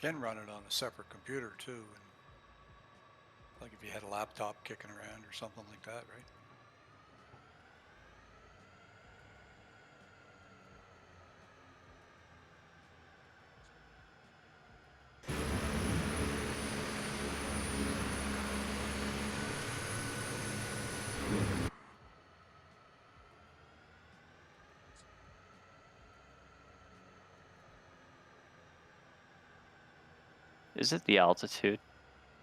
Can run it on a separate computer too, and like if you had a laptop kicking around or something like that, right? Is it the altitude?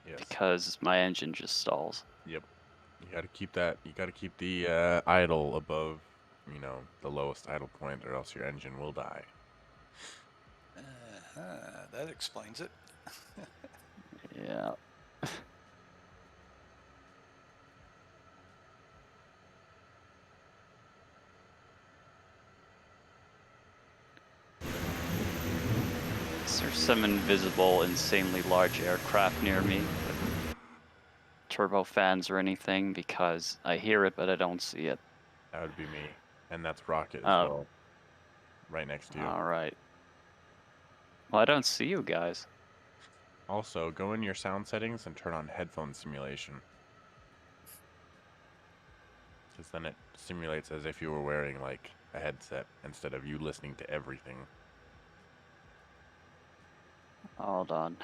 Yes. Because my engine just stalls. Yep. You got to keep that. You got to keep the idle above, the lowest idle point, or else your engine will die. That explains it. Yeah. Is there some invisible, insanely large aircraft near me with turbofans or anything? Because I hear it, but I don't see it. That would be me, and that's Rocket as Oh, well, right next to you. all right. Well, I don't see you guys. Also, go in your sound settings and turn on headphone simulation, because then it simulates as if you were wearing like a headset instead of you listening to everything. Hold on.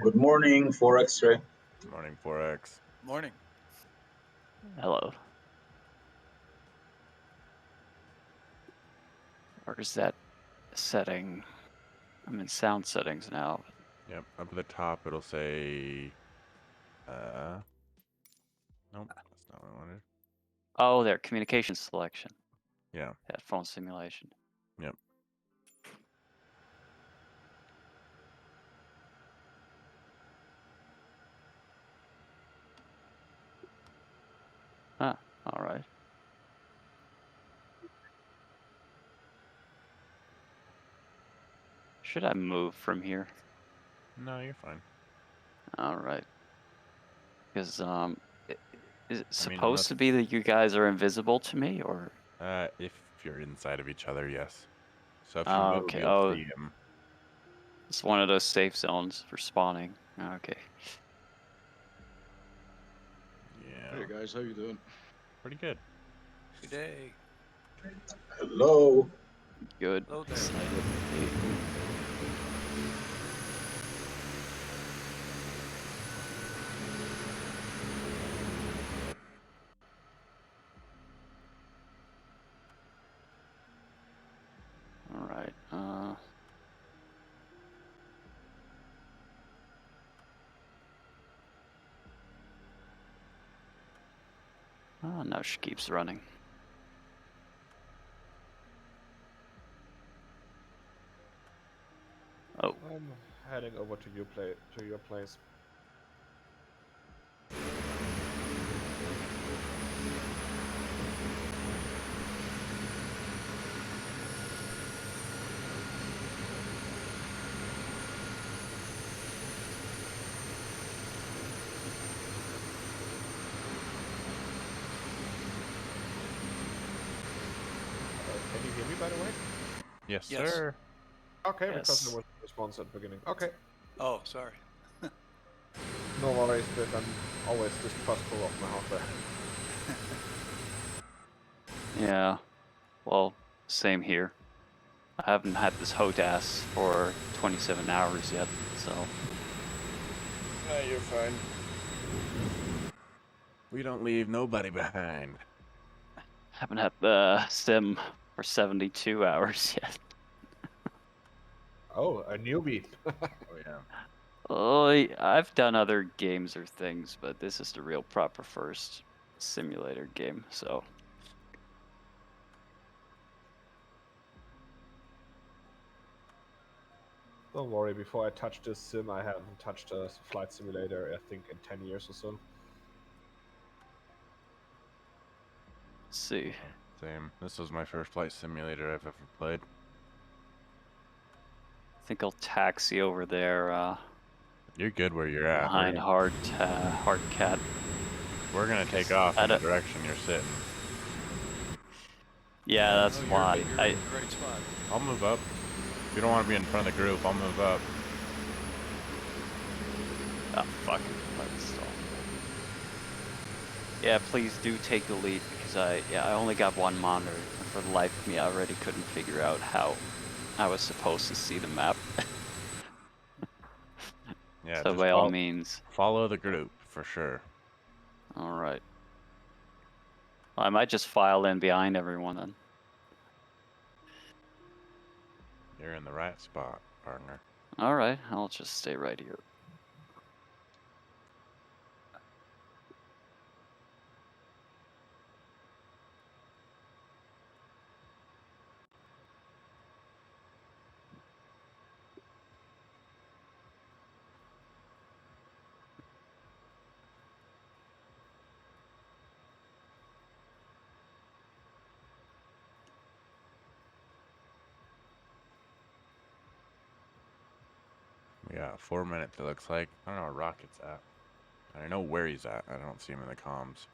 Good morning, Forex Ray. Morning 4X. Morning. Hello. Where's that setting? I'm in sound settings now. Yep, up at the top it'll say, nope, that's not what I wanted. Oh, there, communication selection. Yeah. Headphone simulation. Yep. Ah, all right. Should I move from here? No, you're fine. All right. Because is it I mean, supposed to be that you guys are invisible to me, or? if you're inside of each other, yes. So if you Oh, move, okay. you'll Oh, see him. it's one of those safe zones for spawning. Okay. Yeah. Hey guys, how you doing? Pretty good. Good day. Hello. Good. Hello there. Excited. All right. Oh, now she keeps running. Oh, I'm heading over to your place. Can you hear me, by the way? Yes, Yes. sir. Okay, because there yes. was a response at the beginning. Okay, Oh, sorry. no worries, but I'm always distrustful of my hardware. Yeah. Well, same here. I haven't had this HOTAS for 27 hours yet, so. No, you're fine. We don't leave nobody behind. Haven't had the sim for 72 hours yet. Oh, a newbie. Oh, yeah. Oh, I've done other games or things, but this is the real proper first simulator game, so. Don't worry, before I touch this sim, I haven't touched a flight simulator, I think, in 10 years or so. Let's see. Same. This was my first flight simulator I've ever played. I think I'll taxi over there You're good where you're at. behind Hard Cat. We're gonna take off I in the don't- direction you're sitting. Yeah, that's no, why. You're in a great spot. I'll move up. If you don't want to be in front of the group, I'll move up. Oh, fuck. Let's stall. Yeah, please do take the lead because I only got one monitor. And for the life of me, I already couldn't figure out how I was supposed to see the map. Yeah, So just by all means. follow the group for sure. Alright. Well, I might just file in behind everyone then. You're in the right spot, partner. Alright, I'll just stay right here. We got 4 minutes, it looks like. I don't know where Rocket's at. I know where he's at. I don't see him in the comms.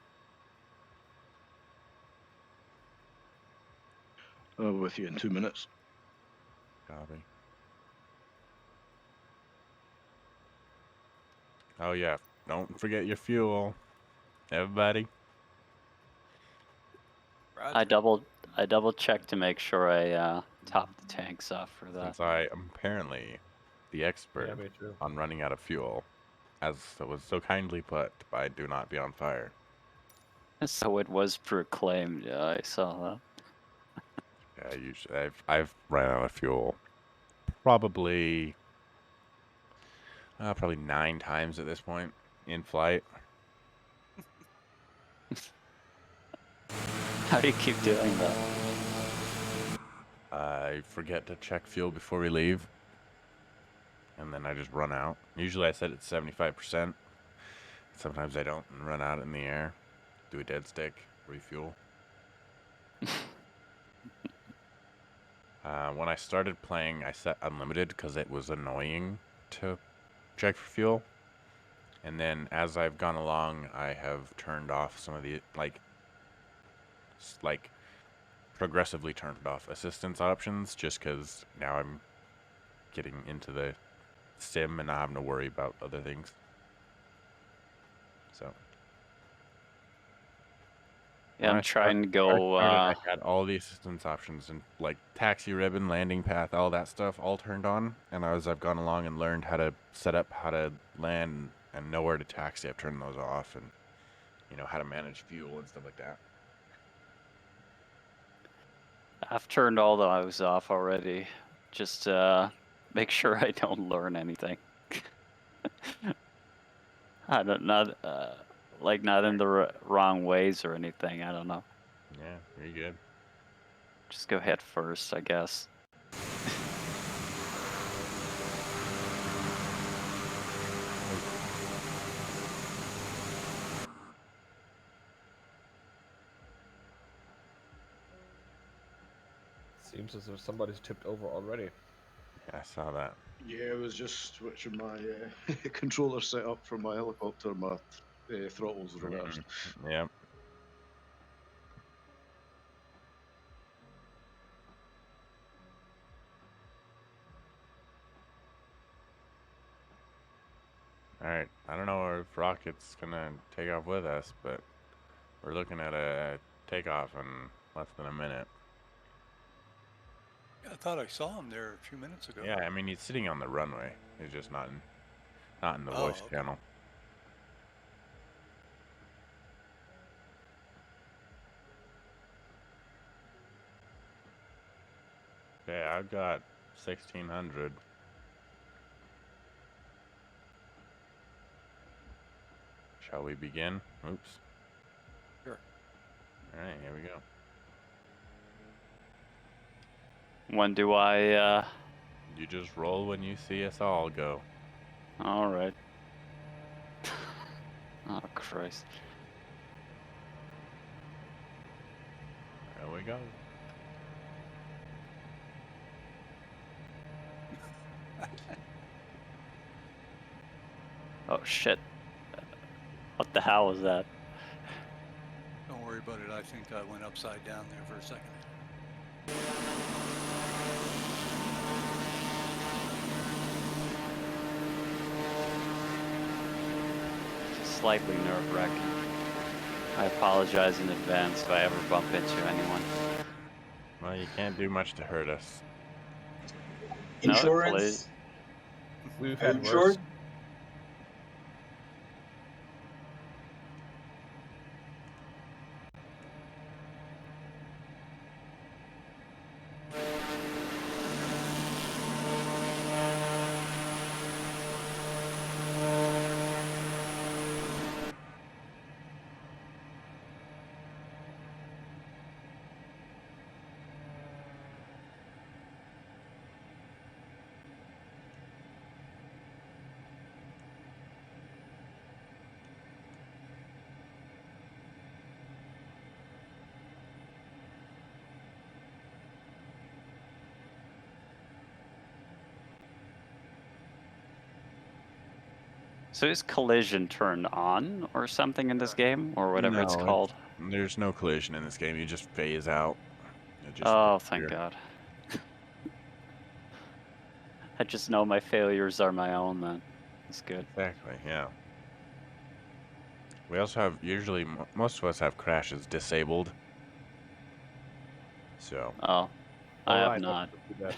I'll be with you in 2 minutes. Copy. Oh yeah, don't forget your fuel, everybody. I double checked to make sure I topped the tanks off for that. Since I am apparently the expert Yeah, me too. on running out of fuel, as it was so kindly put by Do Not Be on Fire. So it was proclaimed. Yeah, I saw that. Yeah, usually I've ran out of fuel probably 9 times at this point in flight. How do you keep doing that? I forget to check fuel before we leave, and then I just run out. Usually I set it 75%. Sometimes I don't and run out in the air. Do a dead stick, refuel. When I started playing, I set unlimited because it was annoying to check for fuel. And then as I've gone along, I have turned off some of the, like progressively turned off assistance options just because now I'm getting into the sim and not having to worry about other things. So. Yeah, When I'm I trying to when I go. started, I had all the assistance options and like taxi ribbon, landing path, all that stuff all turned on. And as I've gone along and learned how to set up how to land and know where to taxi, I've turned those off and how to manage fuel and stuff like that. I've turned all those off already. Just make sure I don't learn anything. I don't not not in the wrong ways or anything. I don't know. Yeah, very good. Just go head first, I guess. Seems as if somebody's tipped over already. Yeah, I saw that. Yeah, I was just switching my controller setup for my helicopter. My throttles reversed. Yep. Alright, I don't know if Rocket's gonna take off with us, but we're looking at a takeoff in less than a minute. I thought I saw him there a few minutes ago. Yeah, I mean he's sitting on the runway. He's just not in the Oh, voice okay. channel. Okay, I've got 1600. Shall we begin? Oops. Sure. Alright, here we go. When do I? You just roll when you see us all go. All right. Oh Christ. There we go. Oh shit. What the hell is that? worry about it. I think I went upside down there for a second. Just slightly nerve-wracking. I apologize in advance if I ever bump into anyone. Well, you can't do much to hurt us. No, Insurance? We've Are you had worse. insured? So is collision turned on or something in this game, or whatever it's No, called? There's no collision in this game. You just phase out. It just Oh, disappear. thank God. I just know my failures are my own then. That's good. Exactly, yeah. We also have, usually, most of us have crashes disabled. So, Oh, I have Alright, not. let's do that.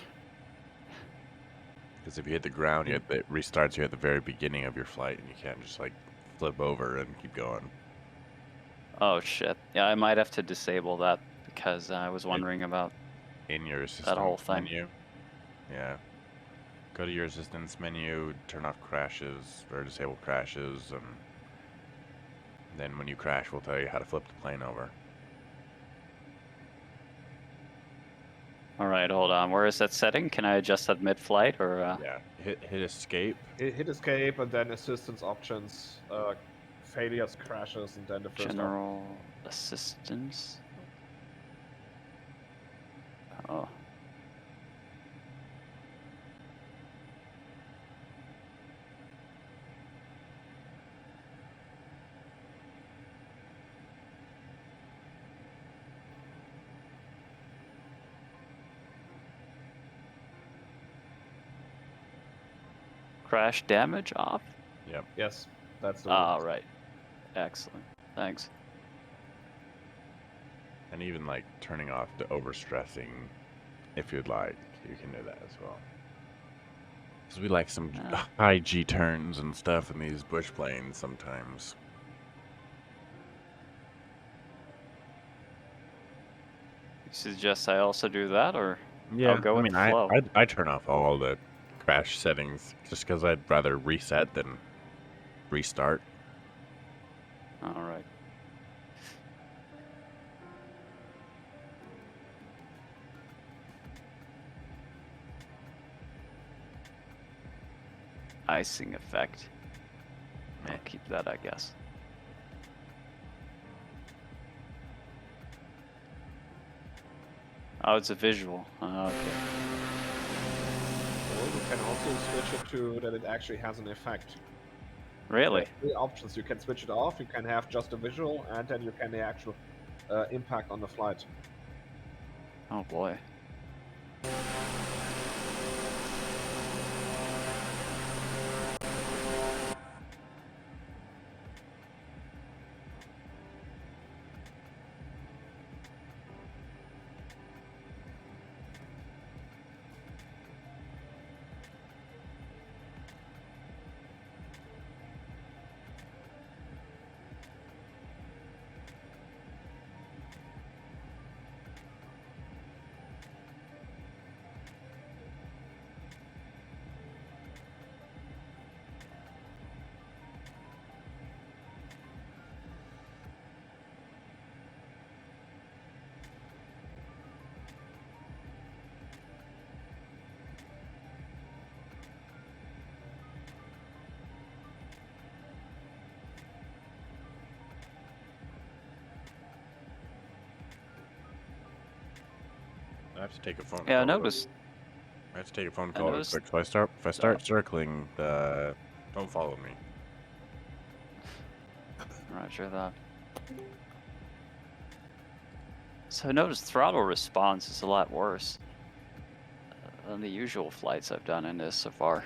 because if you hit the ground, it restarts you at the very beginning of your flight, and you can't just, like, flip over and keep going. Oh shit. Yeah, I might have to disable that because I was wondering about In your assistance whole thing. menu. Yeah. Go to your assistance menu, turn off crashes, or disable crashes, and then when you crash, we'll tell you how to flip the plane over. All right, hold on. Where is that setting? Can I adjust that mid-flight or Yeah. Hit escape. Hit escape and then assistance options, failures, crashes, and then the first option. general assistance? Oh. Crash damage off? Yep. Yes, that's the All right. Excellent. Thanks. And even like turning off the overstressing, if you'd like, you can do that as well. Because we like some high G turns and stuff in these bush planes sometimes. You suggest I also do that, or Yeah, I'll go I with mean, the flow? I turn off all the crash settings just because I'd rather reset than restart. All right. Icing effect. I'll keep that, I guess. Oh, it's a visual. Oh, okay. Or you can also switch it to that it actually has an effect. Really? There are three options. You can switch it off, you can have just a visual, and then you can the actual impact on the flight. Oh boy. I have to take a phone call. Yeah, I noticed. I have to take a phone I call real noticed- quick. So if I start circling, don't follow me. Roger that. So I noticed throttle response is a lot worse than the usual flights I've done in this so far.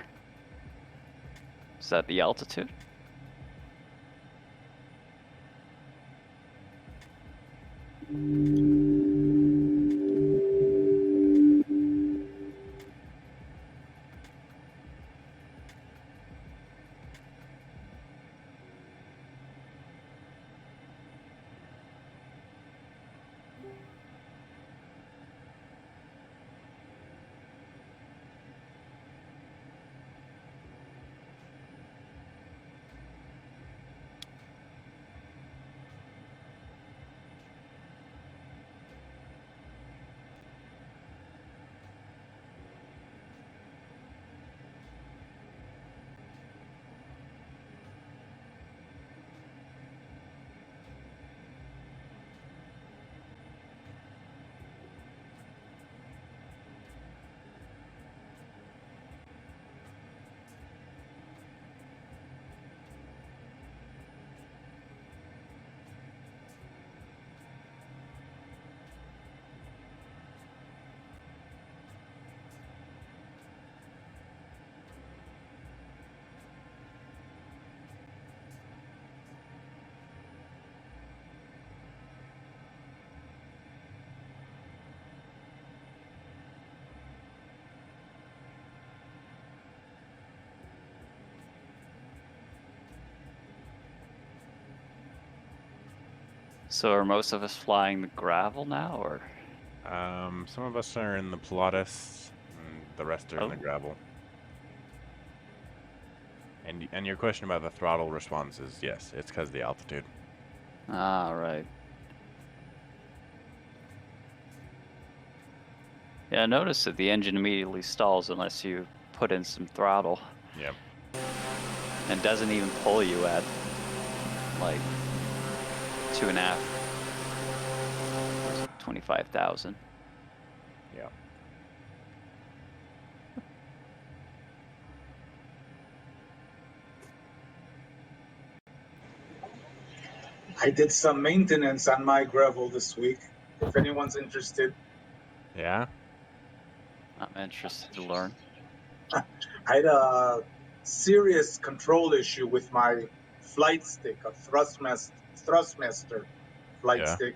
Is that the altitude? So are most of us flying the gravel now, or? Some of us are in the Pilatus, and the rest are in the Oh. gravel. And your question about the throttle response is yes, it's because of the altitude. Ah, right. Yeah, I noticed that the engine immediately stalls unless you put in some throttle. Yep. And doesn't even pull you at like 2.5. 25,000. Yep. I did some maintenance on my gravel this week. If anyone's interested, Yeah. I'm interested to learn. I had a serious control issue with my flight stick, a thrustmaster flight Yeah. stick.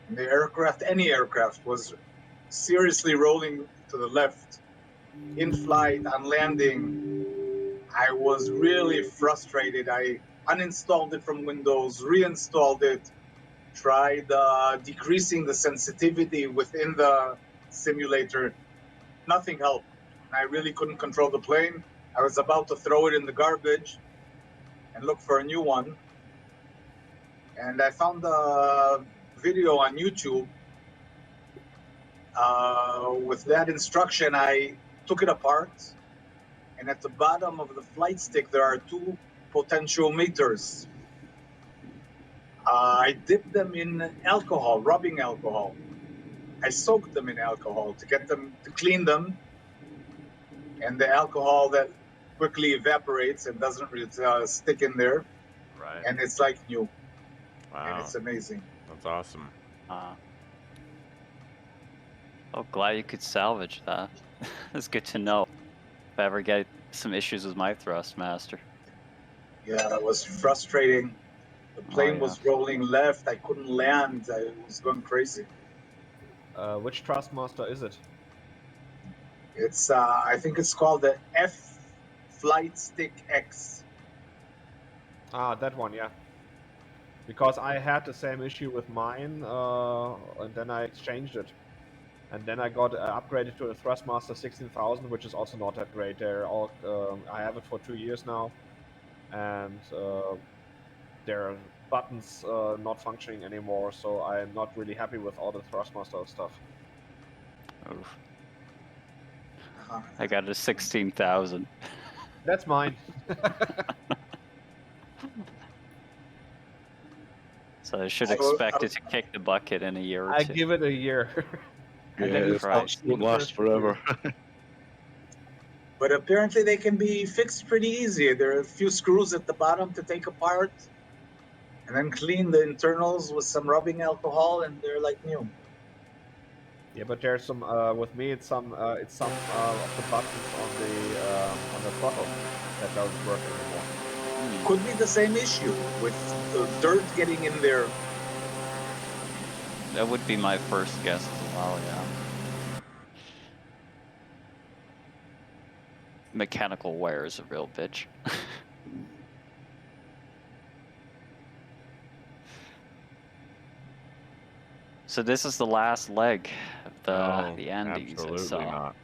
And the aircraft, any aircraft, was seriously rolling to the left. In flight, on landing, I was really frustrated. I uninstalled it from Windows, reinstalled it, tried decreasing the sensitivity within the simulator. Nothing helped. I really couldn't control the plane. I was about to throw it in the garbage and look for a new one. And I found a video on YouTube. With that instruction, I took it apart. And at the bottom of the flight stick, there are two potentiometers. I dipped them in alcohol, rubbing alcohol. I soaked them in alcohol to get them, to clean them. And the alcohol that quickly evaporates and doesn't really stick in there. Right. And it's like new. And Wow. it's amazing. That's awesome. Oh, glad you could salvage that. That's good to know. If I ever get some issues with my Thrustmaster. Yeah, that was frustrating. The plane yeah. was rolling left. I couldn't land. I was going crazy. Which Thrustmaster is it? It's, I think it's called the F Flight Stick X. Ah, that one, yeah. Because I had the same issue with mine, and then I exchanged it. And then I got upgraded to a Thrustmaster 16,000, which is also not that great. They're all, I have it for 2 years now, and their buttons not functioning anymore, so I'm not really happy with all the Thrustmaster stuff. Oof. I got a 16,000. That's mine. So I should So, expect it to kick the bucket in a year or I two. give it a year. Yeah, And then you the start parts seeing don't the last first forever. but apparently they can be fixed pretty easy. There are a few screws at the bottom to take apart and then clean the internals with some rubbing alcohol, and they're like new. Yeah, but there's some with me. It's some of the buttons on the throttle that doesn't work anymore. Could be the same issue with dirt getting in there. That would be my first guess as well, yeah. Mechanical wear is a real bitch. So this is the last leg of No, the Andes, I absolutely saw. not.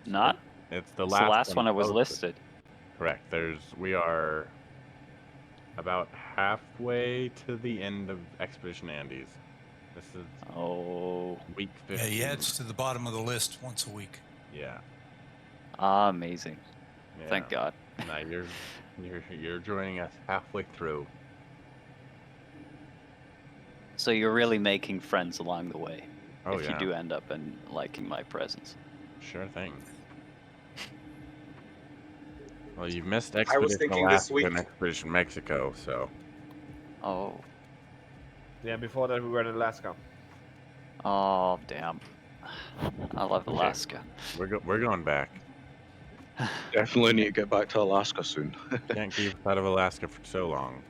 Not? It's the It's the last one that was closest. listed. Correct. We are about halfway to the end of Expedition Andes. This is Oh, week Yeah, 15. he adds to the bottom of the list once a week. Yeah. amazing. Yeah. Thank God. Now you're joining us halfway through. So you're really making friends along the way. Oh if yeah. you do end up in liking my presence. Sure thing. Well, you've missed I was Expedition thinking this Alaska week. and Expedition Mexico, so Oh. Yeah, before that we were in Alaska. Oh, damn. I love Okay. Alaska. we're going back. Definitely need to get back to Alaska soon. Can't keep us out of Alaska for so long.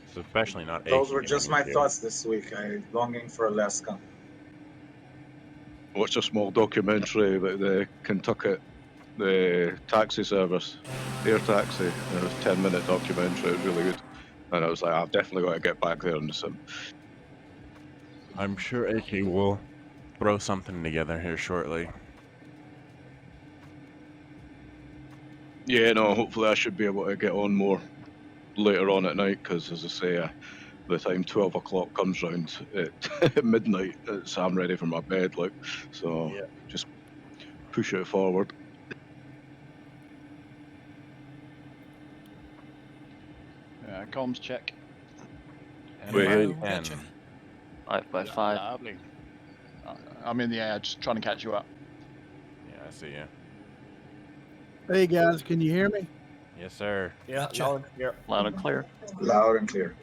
It's especially not Those aching were just my here. thoughts this week. I longing for Alaska. Watched a small documentary about the Kentucky, the taxi service, air taxi. It was a 10-minute documentary. It was really good. And I was like, I've definitely got to get back there in the sim. I'm sure AK will throw something together here shortly. Yeah, no, hopefully I should be able to get on more later on at night because, as I say, the time 12 o'clock comes round at midnight, I'm ready for my bed. Like, so Yeah. just push it forward. Comms check. Wait, Hello, hey. gotcha. 5x5. Lovely. I'm in the air, just trying to catch you up. Yeah, I see you. Hey guys, can you hear me? Yes, sir. Yeah, Gotcha. loud and clear. Loud and clear. Loud and clear.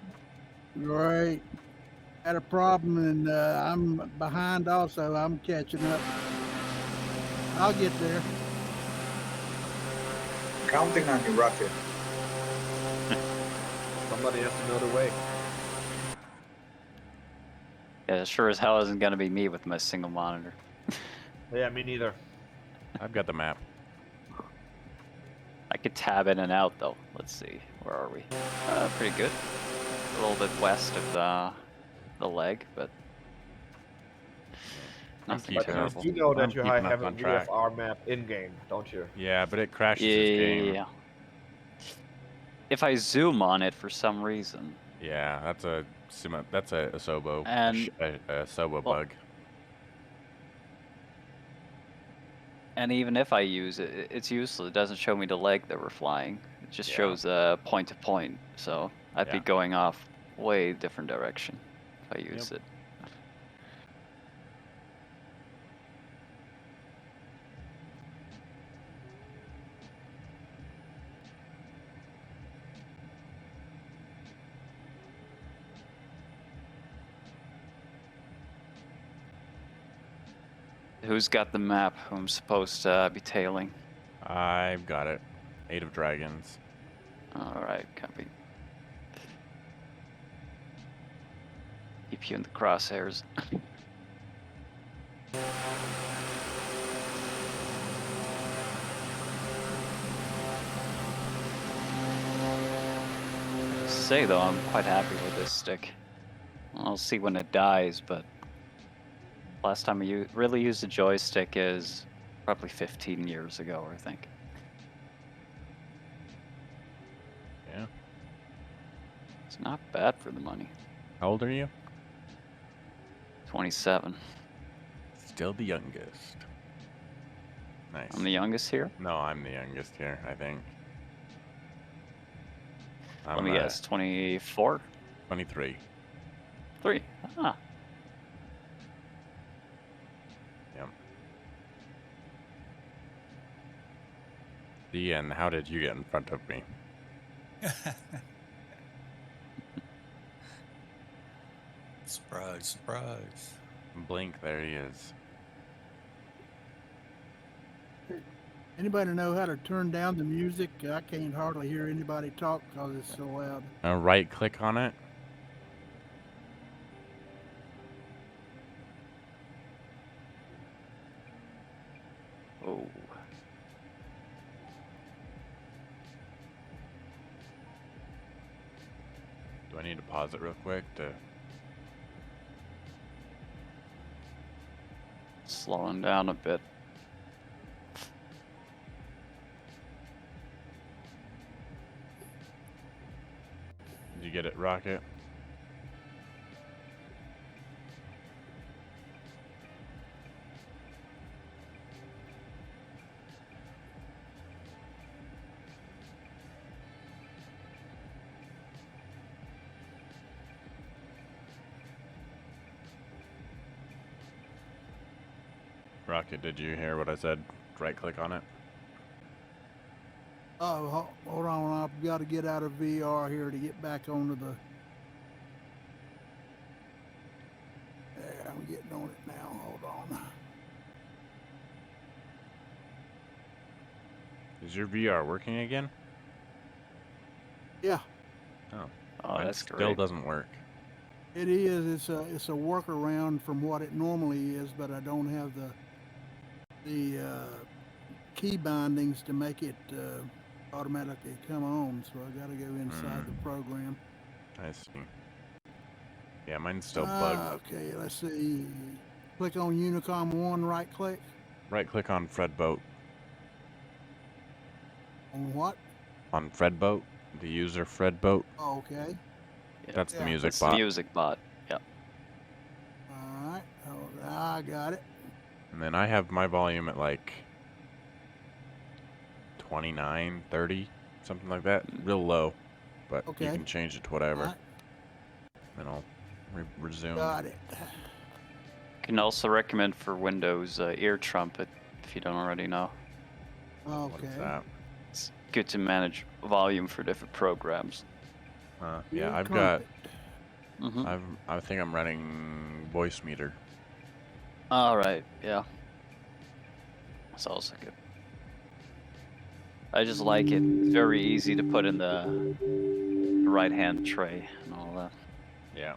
Right. Had a problem and I'm behind also. I'm catching up. I'll get there. Counting on you, Rocket. Somebody has to know the way. Yeah, sure as hell isn't gonna be me with my single monitor. Yeah, me neither. I've got the map. I could tab in and out though. Let's see. Where are we? Pretty good. A little bit west of the leg, but nothing keeping terrible. You know that I'm you keeping us have a on track. VFR map in-game, don't you? Yeah, but it crashes this game. Yeah. If I zoom on it for some reason, Yeah, that's a Asobo, And- a Asobo well- bug. and even if I use it, it's useless. It doesn't show me the leg that we're flying. It just Yeah. shows point to point. So I'd be Yeah. going off way different direction if I used it. Who's got the map? Who I'm supposed to be tailing? I've got it. 8 of Dragons. All right, copy. Keep you in the crosshairs. Say though, I'm quite happy with this stick. I'll see when it dies, but last time I really used a joystick is probably 15 years ago, I think. Yeah. It's not bad for the money. How old are you? 27. Still the youngest. Nice. I'm the youngest here. No, I'm the youngest here, I think. Let me guess, 24? 23. 3. Ah. Yep. And how did you get in front of me? Surprise, surprise. Blink, there he is. Anybody know how to turn down the music? I can't hardly hear anybody talk because it's so loud. Right click on it. Oh. Do I need to pause it real quick to? Slowing down a bit. Did you get it, Rocket? Rocket, did you hear what I said? Right click on it. Oh, hold on. I've got to get out of VR here to get back onto the. There, I'm getting on it now. Hold on. Is your VR working again? Yeah, Oh, Oh, mine that's still great. doesn't work. it is. It's a workaround from what it normally is, but I don't have the key bindings to make it automatically come on. So I got to go inside the program. I see. Yeah, mine's still bugged. Okay, let's see. Click on Unicom 1, right click. Right click on Fredboat. On what? On Fredboat, the user Fredboat. Oh, okay. That's the Yeah, music That's the bot. music bot. Yep. All right. Oh, I got it. And then I have my volume at like 29, 30, something like that. Real low. But you Okay. can change it to whatever. All right. Then I'll resume. Got it. Can also recommend for Windows Ear Trumpet if you don't already know. What is Okay. that? It's good to manage volume for different programs. Yeah, Ear I've got. Mm-hmm. I think I'm running voice meter. All right. Yeah. That's also good. I just like it. It's very easy to put in the right-hand tray and all that. Yeah.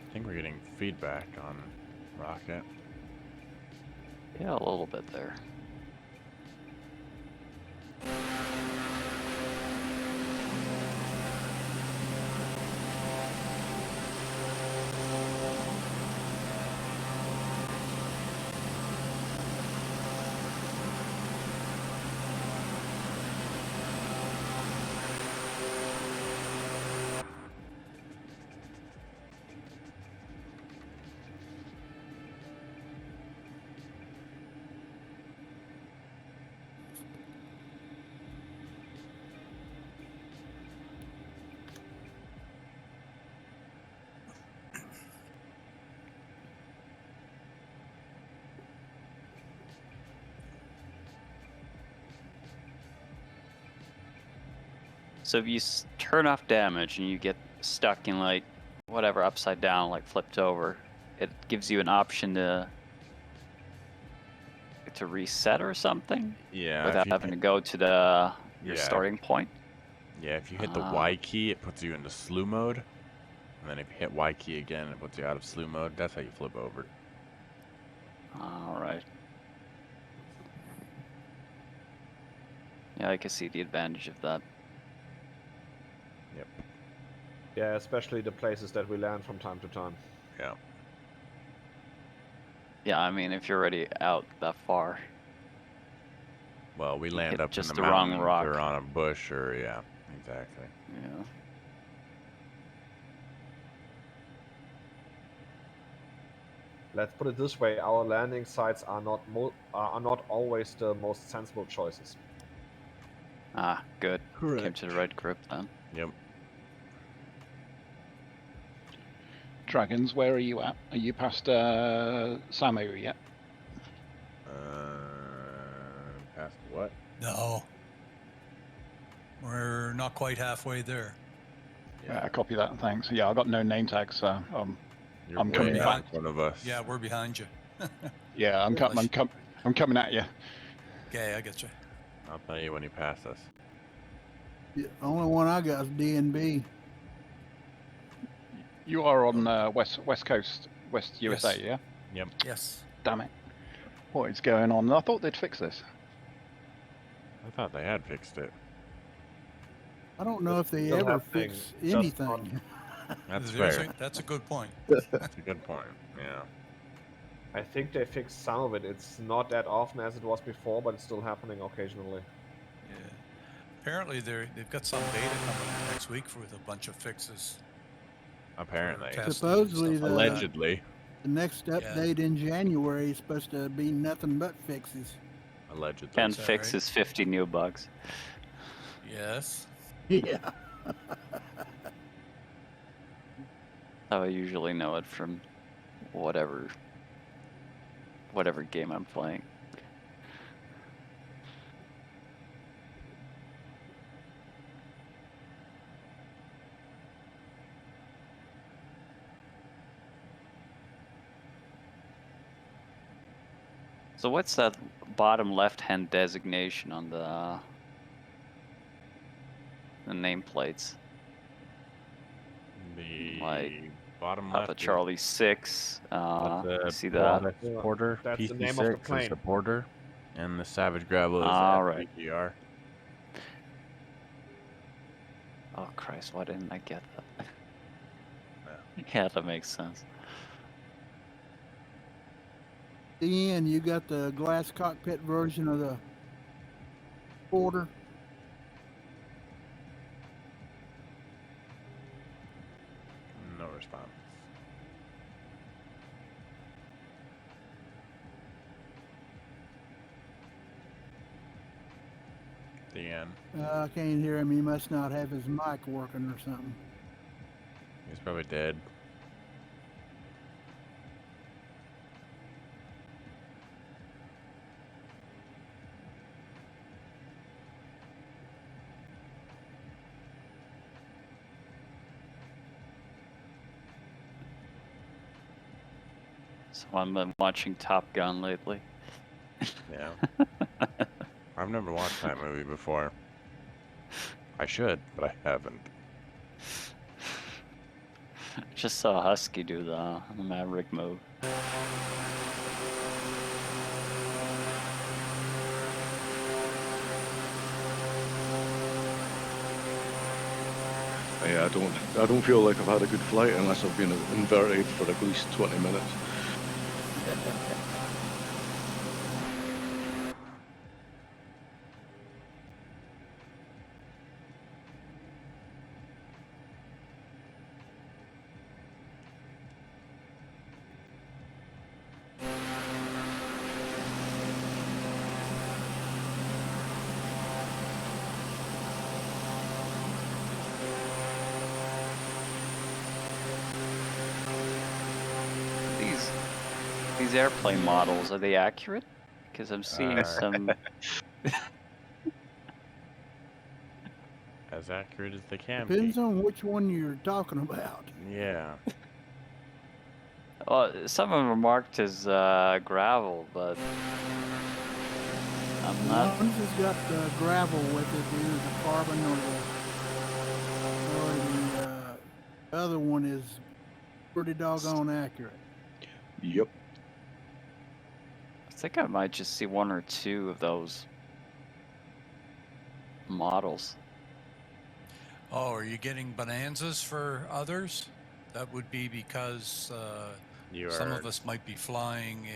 I think we're getting feedback on Rocket. Yeah, a little bit there. So if you turn off damage and you get stuck in like whatever upside down, like flipped over, it gives you an option to reset or something Yeah. without having to go to the your starting point. Yeah, if you hit the Y key, it puts you into slew mode. And then if you hit Y key again, it puts you out of slew mode. That's how you flip over. All right. Yeah, I can see the advantage of that. Yep. Yeah, especially the places that we land from time to time. Yeah. Yeah, I mean, if you're already out that far. Well, we You land hit up just in the the wrong mountains rock. or on a bush or yeah, exactly. Yeah. Let's put it this way: our landing sites are not always the most sensible choices. Ah, good. Came Correct. to the right group then. Yep. Dragons, where are you at? Are you past Samu yet? Past what? No. We're not quite halfway there. Yeah, copy that. Thanks. Yeah, I got no name tags, so You're I'm way coming out in back. front of us. Yeah, we're behind you. Yeah, I'm coming at you. Okay, I get you. I'll tell you when you pass us. The only one I got is D&B. You are on West Coast, West USA, Yes. yeah? Yep. Yes. Damn it. What is going on? I thought they'd fix this. I thought they had fixed it. I don't know if they Still ever happening, fix just anything. That's There's fair. that's a good point. That's a good point. Yeah. I think they fixed some of it. It's not that often as it was before, but it's still happening occasionally. Yeah. Apparently they've got some beta coming out next week with a bunch of fixes. for Apparently. testing and Supposedly stuff like that. Allegedly. The next update in January is supposed to be nothing but fixes. Allegedly. Ken Is that fixes 50 new bugs. Yes. Yeah. How I usually know it from whatever game I'm playing. So what's that bottom left-hand designation on the nameplates? The Like, bottom Papa left. Charlie 6. That's You the see that? Pilatus Yeah, Porter. that's the PC6 name of the is plane. the Porter. And the Savage Gravel is All the right. FPGR. Oh Christ! Why didn't I get that? Yeah, that makes sense. Ian, you got the glass cockpit version of the Porter? No response. The end. I can't hear him. He must not have his mic working or something. He's probably dead. So I've been watching Top Gun lately. Yeah. I've never watched that movie before. I should, but I haven't. Just saw Husky do the Maverick move. Yeah, I don't feel like I've had a good flight unless I've been inverted for at least 20 minutes. These airplane models, are they accurate? Because I'm seeing some. As accurate as they can Depends be. on which one you're talking about. Yeah. Well, some of them are marked as gravel, but I'm not. One's has got gravel with it, either the carbon or the other one is pretty doggone accurate. Yep. I think I might just see one or two of those models. Oh, are you getting bonanzas for others? That would be because You some are of us might be flying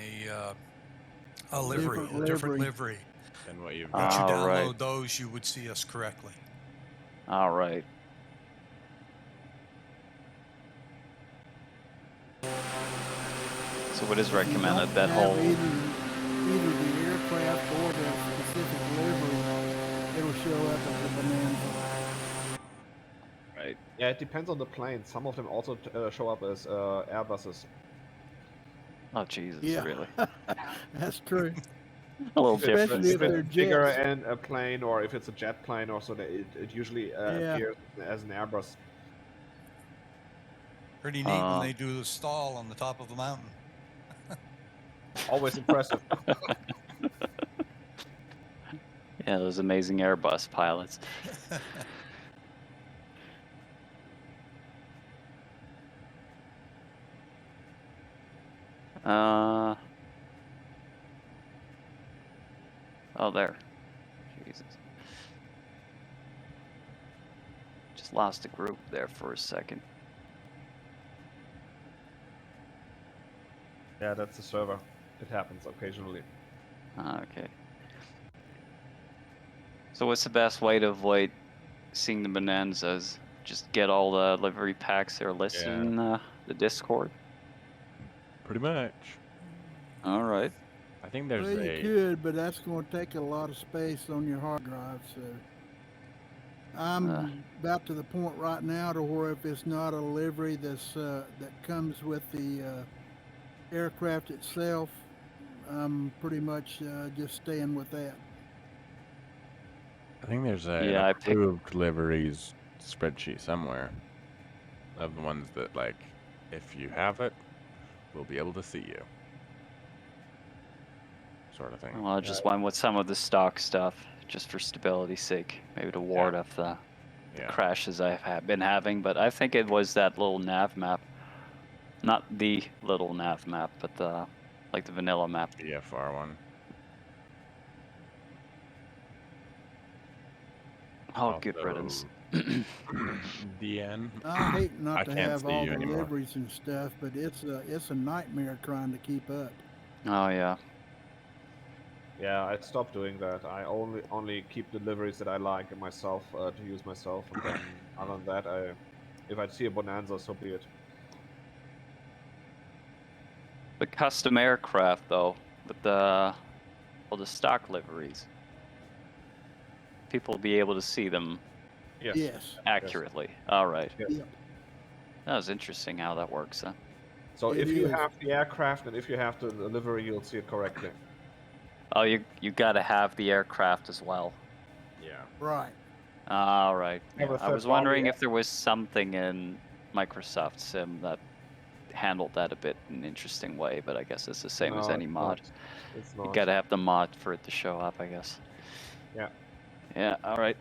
a livery, Different a different livery. livery. than what you've Once got. you All download right. those, you would see us correctly. All right. So what is If you recommended? don't That have whole. either the aircraft or the specific livery, it'll show up as a bonanza. Right. Yeah, it depends on the plane. Some of them also show up as Airbuses. Oh Jesus! Yeah. Really? That's true. A little Especially different. if they're Bigger jets. and a plane, or if it's a jet plane, or so that it usually appears as an Airbus. Pretty neat when they do the stall on the top of a mountain. Always impressive. Yeah, those amazing Airbus pilots. Oh, there. Jesus. Just lost a group there for a second. Yeah, that's the server. It happens occasionally. Okay. So what's the best way to avoid seeing the bonanzas? Just get all the livery packs that are listed Yeah. in the Discord? Pretty much. All right. I think there's Well, you a. could, but that's going to take a lot of space on your hard drive. So I'm about to the point right now to where if it's not a livery that's that comes with the aircraft itself, I'm pretty much just staying with that. I think there's a Yeah, I picked- approved liveries spreadsheet somewhere of the ones that, like, if you have it, we'll be able to see you. Sort of thing. Well, I just went with some of the stock stuff, just for stability's sake, maybe to ward off the crashes I have been having. But I think it was that little nav map, not the little nav map, but the like the vanilla map. BFR one. Oh, good riddance. DN. I hate not I to can't have see all you the anymore. liveries and stuff, but it's a nightmare trying to keep up. Oh yeah. Yeah, I stopped doing that. I only keep the liveries that I like myself to use myself, and then other than that, if I see a bonanza, so be it. The custom aircraft, though, with the stock liveries, people will be able to see them Yes. accurately. All right. Yep. That was interesting how that works, huh? So It if you is. have the aircraft and if you have the livery, you'll see it correctly. Oh, you got to have the aircraft as well. Yeah. Right. All right. Have a Yeah, I third was wondering party if there was something in Microsoft Sim that handled that a bit in an interesting way, but I guess it's the same as No, any it's mod. not. It's You not. got to have the mod for it to show up, I guess. Yeah. Yeah, all right.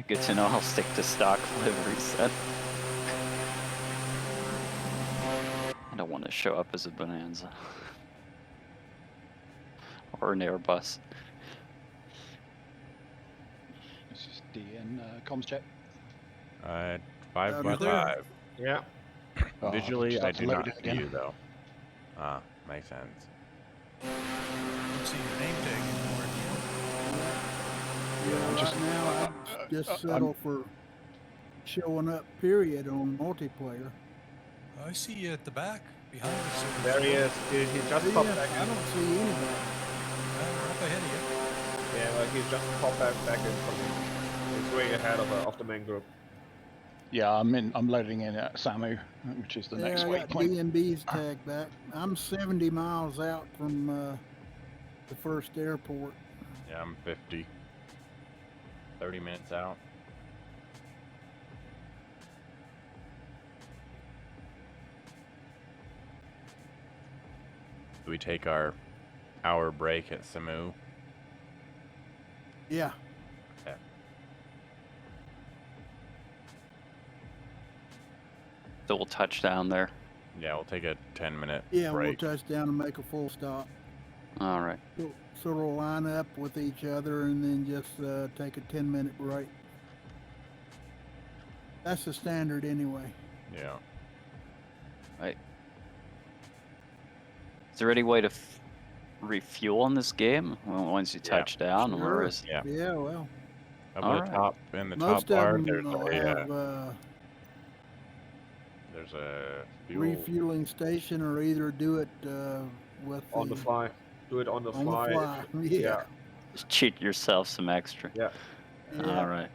Good to know. I'll stick to stock liveries then. I don't want to show up as a Bonanza. Or an Airbus. This is DN comms check. 5 by clear. 5. Yeah. Oh, Visually, just I have to do load not it see again. you though. Ah, makes sense. Don't see your name tag anymore. Yeah, I'm right just- now I just settle for showing up, period, on multiplayer. I see you at the back behind us. There he is. He just See popped ya. back I in. don't see anybody. We're up ahead of Yeah, well, he just popped back in from me. He's way ahead of the main group. Yeah, I'm loading in at Samu, which is the next Yeah, I got waypoint. D&B's tag back. I'm 70 miles out from the first airport. Yeah, I'm 50. 30 minutes out. Do we take our hour break at Samu? Yeah. Okay. So we'll touch down there. Yeah, we'll take a 10-minute Yeah, break. we'll touch down and make a full stop. All right. So sort of line up with each other and then just take a 10-minute break. That's the standard anyway. Yeah. Right. Is there any way to refuel in this game once you touch down, or Sure. is Yeah. Yeah, well, Up All at right. the top, in the most top bar, of them there's will a, have there's a fuel. refueling station, or either do it with On the fly. Do it on the fly. Yeah. just cheat yourself some extra? Yeah. Yeah. All right.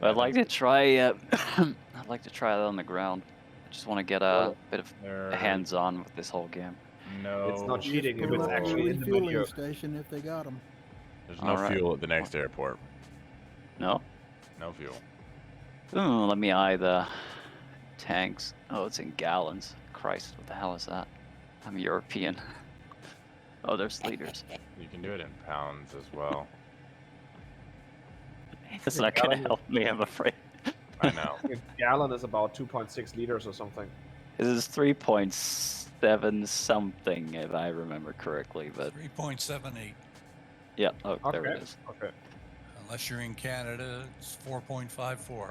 But I'd like to try. I'd like to try that on the ground. I just want to get a bit of There- hands-on with this whole game. No. It's not Just cheating if pull it's up to a actually in the refueling menu. station if they got them. There's no All right. fuel at the next airport. No. No fuel. Ooh, let me eye the tanks. Oh, it's in gallons. Christ, what the hell is that? I'm European. Oh, there's liters. You can do it in pounds as well. It's not gonna help me, I'm afraid. I know. A gallon is about 2.6 liters or something. This is 3.7 something, if I remember correctly, but 3.78. yeah, oh, there Okay. it is. Okay. Unless you're in Canada, it's 4.54.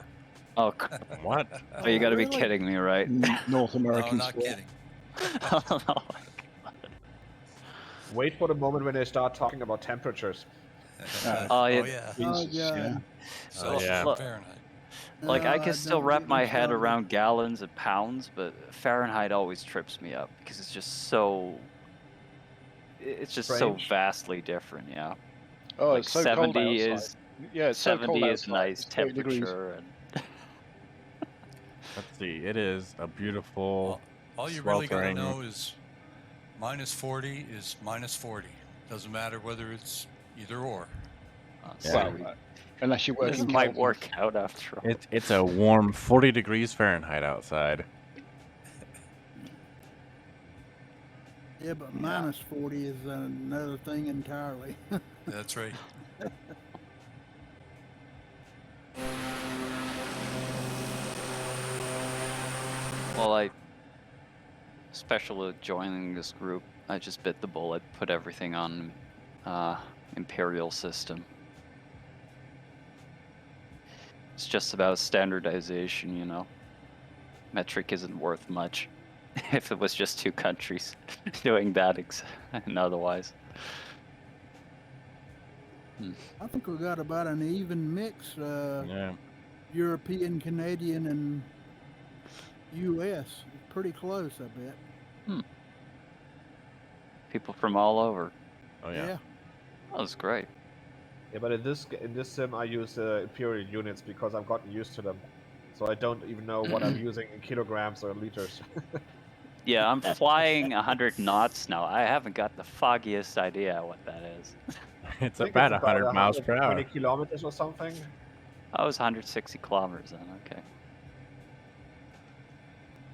Oh, What? oh you gotta be really? kidding me, right? North No, American not square. kidding. Oh, my God. Wait for the moment when they start talking about temperatures. Oh, yeah. yeah. Oh, Jesus, God. yeah. Celsius yeah. and Fahrenheit. Like, I No, can still don't wrap get me my head started. around gallons and pounds, but Fahrenheit always trips me up because it's just so. It's just Strange. so vastly different, yeah. Oh, Like it's so cold 70 outside. is Yeah, it's so cold 70 is outside. nice It's 30 degrees. temperature, and Let's see. It is a beautiful. All you really got to sweltering- know is minus 40 is minus 40. Doesn't matter whether it's either or. Well, Siri, unless you work this in might Kelvin. work out after all. It's a warm 40 degrees Fahrenheit outside. Yeah, but minus 40 is another thing entirely. That's right. Well, special with joining this group, I just bit the bullet, put everything on Imperial system. It's just about standardization, you know. Metric isn't worth much if it was just two countries doing that and otherwise. I think we got about an even mix, Yeah. European, Canadian, and U.S. Pretty close, I bet. People from all over. Oh yeah. That was great. Yeah, but in this sim I use imperial units because I've gotten used to them, so I don't even know what I'm using in kilograms or liters. Yeah, I'm flying 100 knots now. I haven't got the foggiest idea what that is. It's I think about it's 100 miles per 120 hour. kilometers or something. I was 160 kilometers then. Okay.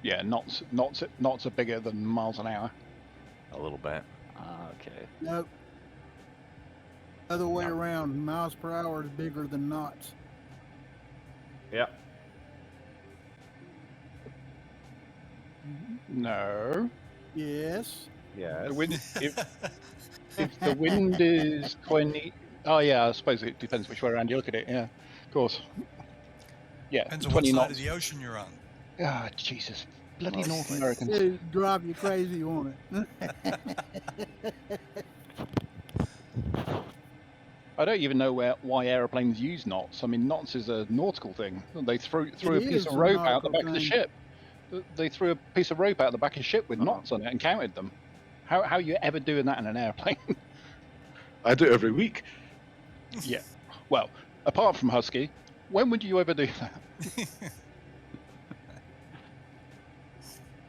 Yeah, knots are bigger than miles an hour. A little bit. Okay. Nope. Other way around. Miles per hour is bigger than knots. Yeah. No. Yes. Yes. The wind, if the wind is 20... Oh, yeah, I suppose it depends which way around you look at it. Yeah, of course. Yeah, Depends on what 20 side knots. of the ocean you're on. Ah, Jesus. Bloody Well, North Americans. It'd drive you crazy, won't it? I don't even know why aeroplanes use knots. I mean, knots is a nautical thing. They threw a piece is of a rope out the nautical back of the thing. ship. They threw a piece of rope out the back of the ship with knots on it and counted them. How are you ever doing that in an airplane? I do it every week. Yeah. Well, apart from Husky, when would you ever do that?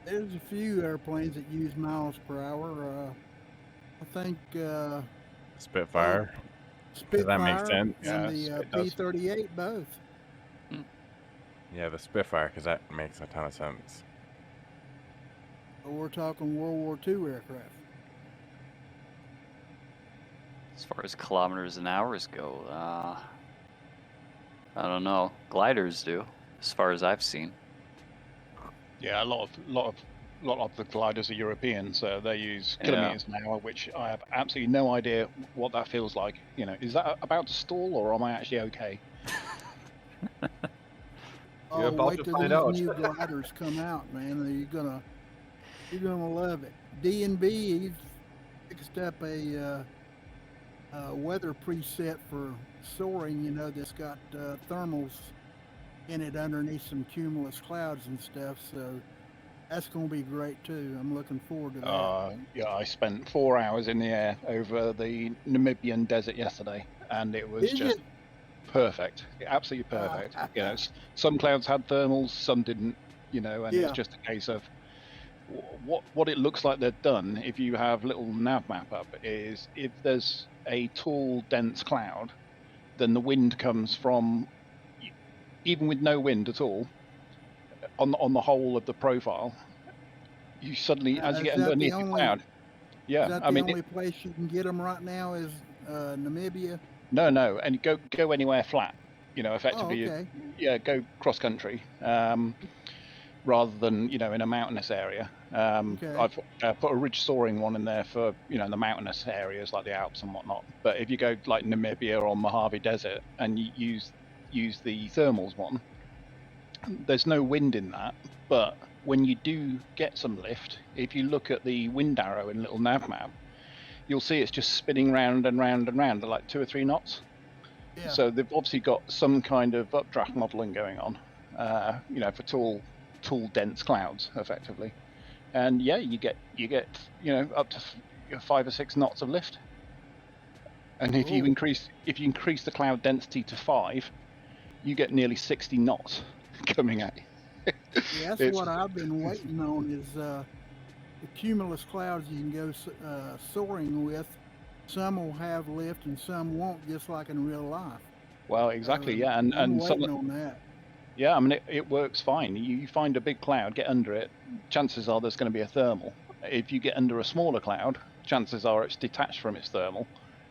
There's a few airplanes that use miles per hour. I think Spitfire. Spitfire that makes sense. and Yes, the it does. P-38 both. Yeah, the Spitfire, because that makes a ton of sense. But we're talking World War II aircraft. As far as kilometers and hours go, I don't know. Gliders do, as far as I've seen. Yeah, a lot of the gliders are European, so they use Yeah. kilometers an hour, which I have absolutely no idea what that feels like. You know, is that about to stall or am I actually okay? You're about wait to till find these out. new gliders come out, man. You're gonna love it. D&B, he's fixed up a weather preset for soaring. You know, that's got thermals in it underneath some cumulus clouds and stuff. So that's gonna be great too. I'm looking forward to that. Yeah, I spent 4 hours in the air over the Namibian desert yesterday, and it was Is just it? perfect, absolutely perfect. You know, some clouds had thermals, some didn't. You know, and Yeah. it's just a case of what it looks like they've done. If you have little nav map up, is if there's a tall, dense cloud, then the wind comes from, even with no wind at all, on the whole of the profile, you suddenly, as you Is get that the underneath the only? cloud, Is yeah, that I the mean, only place you can get them right now? Is Namibia? no, and go anywhere flat, you know, Oh, effectively, okay. yeah, go cross country, rather than, you know, in a mountainous area. Okay. I've put a ridge soaring one in there for, you know, the mountainous areas like the Alps and whatnot. But if you go like Namibia or Mojave Desert and you use the thermals one, there's no wind in that. But when you do get some lift, if you look at the wind arrow in a little nav map, you'll see it's just spinning round and round and round at like 2 or 3 knots. Yeah. So they've obviously got some kind of updraft modeling going on, you know, for tall dense clouds effectively. And yeah, you get you know, up to 5 or 6 knots of lift. And if you Cool. increase the cloud density to 5, you get nearly 60 knots coming at you. Yeah, that's It's what I've been waiting on is the cumulus clouds you can go soaring with. Some will have lift and some won't, just like in real life. well, exactly, yeah, I'm and some, waiting on that. yeah, I mean it works fine. You find a big cloud, get under it, chances are there's going to be a thermal. If you get under a smaller cloud, chances are it's detached from its thermal,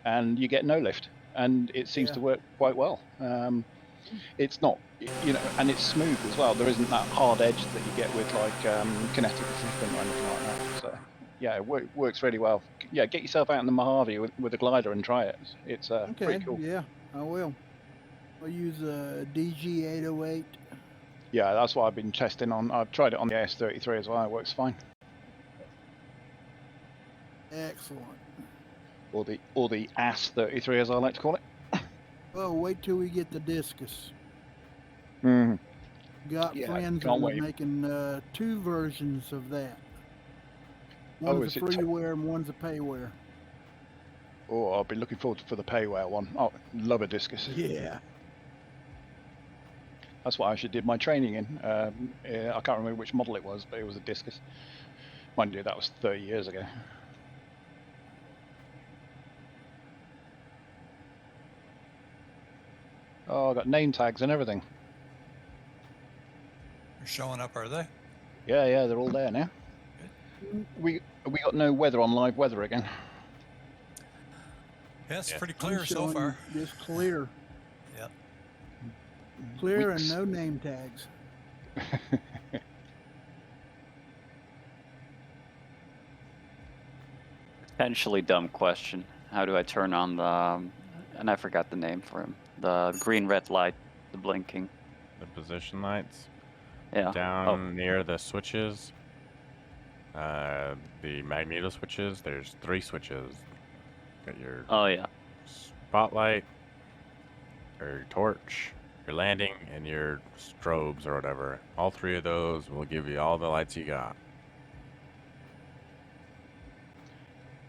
and you get no lift, and it seems Yeah. to work quite well. It's not, you know, and it's smooth as well. There isn't that hard edge that you get with like kinetic assistant or anything like that. So yeah, it works really well. Yeah, get yourself out in the Mojave with a glider and try it. It's Okay. pretty cool. Yeah, I will. I'll use a DG808. Yeah, that's what I've been testing on. I've tried it on the AS33 as well. It works fine. Excellent. Or the AS33 as I like to call it. Well, wait till we get the discus. Mm. Got Yeah, friends that can't are wait. making 2 versions of that. Oh, One's is a it freeware and one's a payware. Oh, I'll be looking forward for the payware one. Oh, love a discus. Yeah. That's what I actually did my training in. I can't remember which model it was, but it was a discus. Mind you, that was 30 years ago. Oh, I got name tags and everything. They're showing up, are they? Yeah, they're all there now. We got no weather on live weather again. Yeah, it's Yeah. pretty I'm clear so showing far. just clear. Yep. Clear Weeks. and no name tags. Potentially dumb question. How do I turn on the, and I forgot the name for him, the green red light, the blinking? The position lights Yeah. down near the switches. The magneto switches. There's 3 switches. Got your Oh yeah. spotlight, or your torch, your landing, and your strobes or whatever. All 3 of those will give you all the lights you got.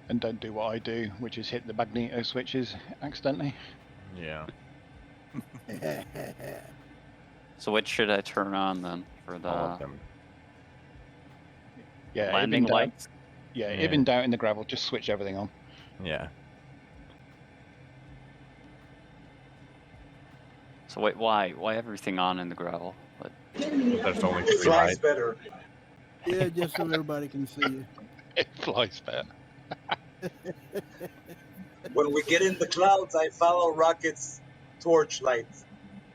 And don't do what I do, which is hit the magneto switches accidentally. Yeah. So which should I turn on then for All of the them. Yeah, landing if in doubt, lights? yeah, Yeah. if in doubt in the gravel, just switch everything on. Yeah. So wait, why everything on in the gravel? But There's only It 3 flies lights. better. Yeah, just so everybody can see you. It flies better. When we get in the clouds, I follow Rocket's torchlight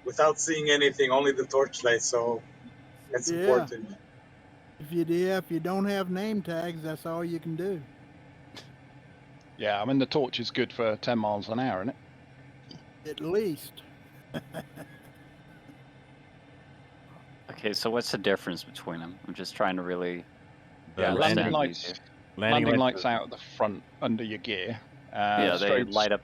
without seeing anything, only the torchlight. So that's Yeah. important. If you don't have name tags, that's all you can do. Yeah, I mean the torch is good for 10 miles an hour, isn't it? At least. okay, so what's the difference between them? I'm just trying to really The Yeah, landing understand lights. these here. Landing lights out at the front under your gear. Yeah, they strobes light up.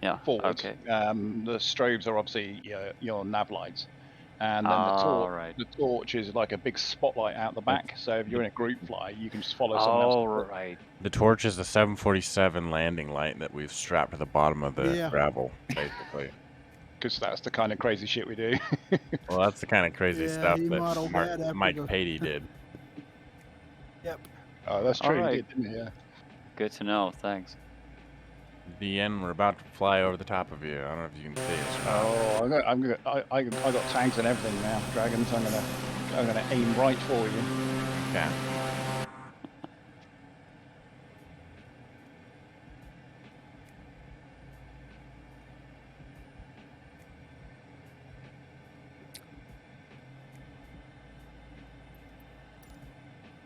Yeah. forward. Okay. The strobes are obviously your nav lights, and then Oh, right. the torch is like a big spotlight out the back. So if you're in a group fly, you can just follow someone Oh, else. right. The torch is a 747 landing light that we've strapped to the bottom of the Yeah. gravel, basically. Because that's the kind of crazy shit we do. Well, that's the kind of crazy Yeah, stuff he that modeled that after Mike the- Patey did. Yep. Oh, that's true. Alright. He did, didn't he? Yeah. Good to know. Thanks. DN, we're about to fly over the top of you. I don't know if you can see us. or not. Oh, I got tags and everything now. Dragons. I'm gonna I'm going to aim right for you. Yeah.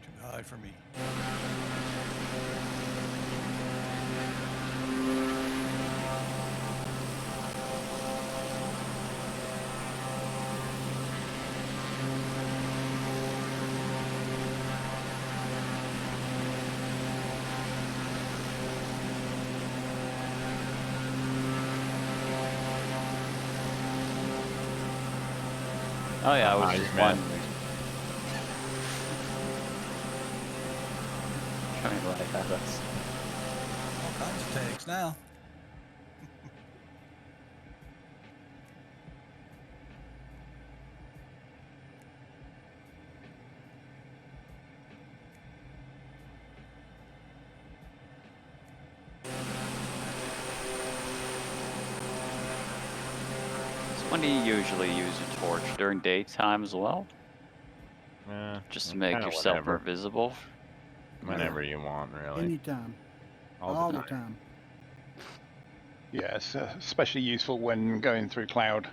Too high for me. Oh yeah, I was Nice, just man. wondering. Coming right at us. All kinds of tags now. So when do you usually use a torch? During daytime as well? Just to make kinda yourself more whenever. visible? Whenever you want, really. Anytime, All all the the time. time. Yeah, it's especially useful when going through cloud,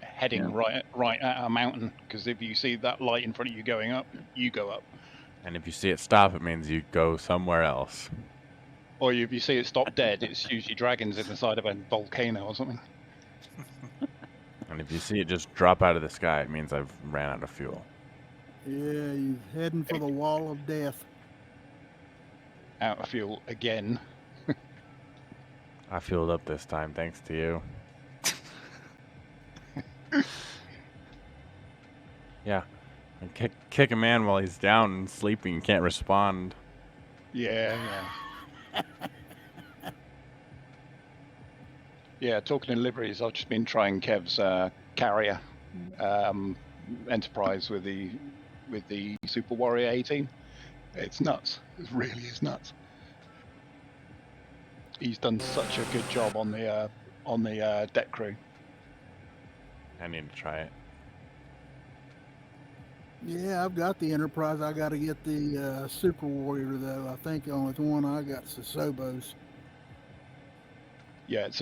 heading right at a mountain, because if you see that light in front of you going up, you go up. And if you see it stop, it means you go somewhere else. Or if you see it stop dead, it's usually dragons in the side of a volcano or something. And if you see it just drop out of the sky, it means I've ran out of fuel. Yeah, he's heading for the wall of death. Out of fuel again. I fueled up this time, thanks to you. Yeah. And kick a man while he's down and sleeping and can't respond. Yeah. Yeah, talking in liveries, I've just been trying Kev's carrier Enterprise with the Super Warrior 18. It's nuts. It really is nuts. He's done such a good job on the deck crew. I need to try it. Yeah, I've got the Enterprise. I got to get the Super Warrior though. I think the only one I got is the Sobos. Yeah, it's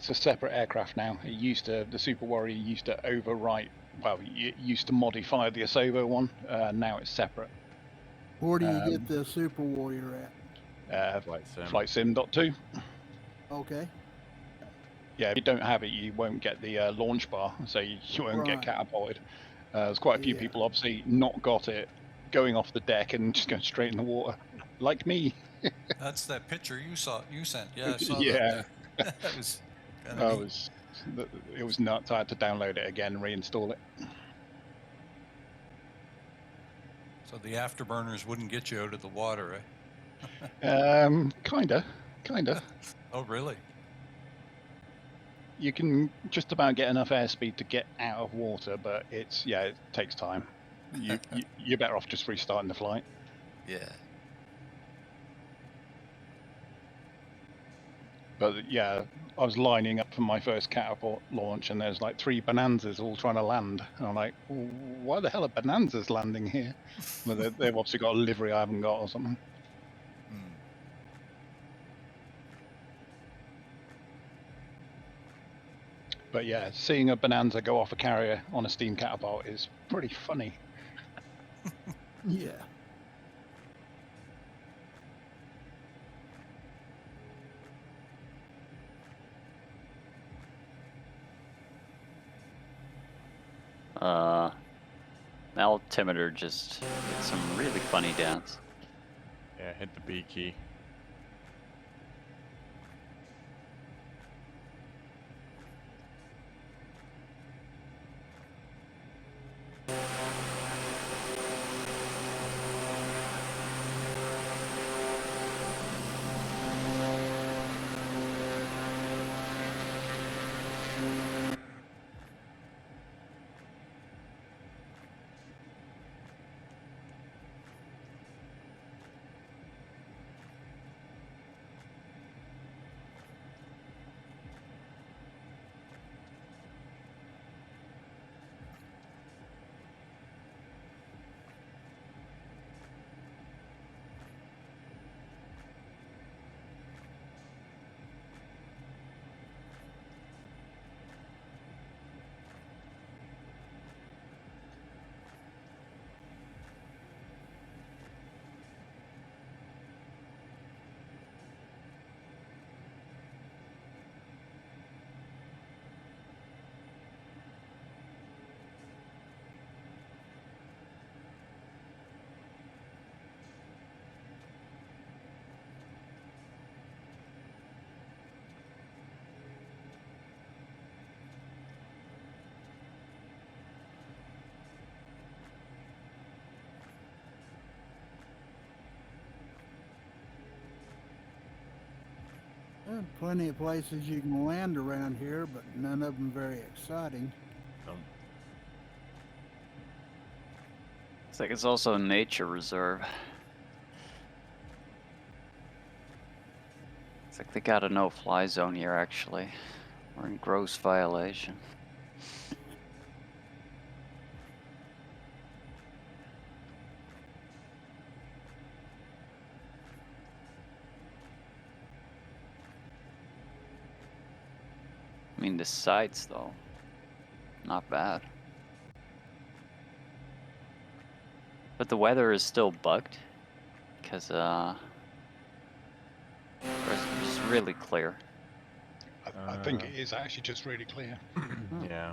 a separate aircraft now. The Super Warrior used to overwrite. Well, it used to modify the Asobo one. Now it's separate. Where do you get the Super Warrior at? Flight sim. Flight Sim.2. Okay. Yeah, if you don't have it, you won't get the launch bar, so you won't get Right. catapulted. There's quite a few Yeah. people obviously not got it, going off the deck and just going straight in the water, like me. That's that picture you sent. Yeah, I saw Yeah. that. That was kind of neat. It was nuts. I had to download it again and reinstall it. So the afterburners wouldn't get you out of the water, eh? Kinda. Oh, really? You can just about get enough airspeed to get out of water, but it takes time. You're better off just restarting the flight. Yeah. But yeah, I was lining up for my first catapult launch, and there's like 3 bonanzas all trying to land. And I'm like, why the hell are bonanzas landing here? Well, they've obviously got a livery I haven't got or something. But yeah, seeing a bonanza go off a carrier on a steam catapult is pretty funny. Yeah. Altimeter just did some really funny dance. Yeah, hit the B key. Plenty of places you can land around here, but none of them very exciting. It's like it's also a nature reserve. It's like they got a no-fly zone here, actually. We're in gross violation. I mean, the sights, though, not bad. But the weather is still bugged, because it's just really clear. I think it is actually just really clear. Yeah.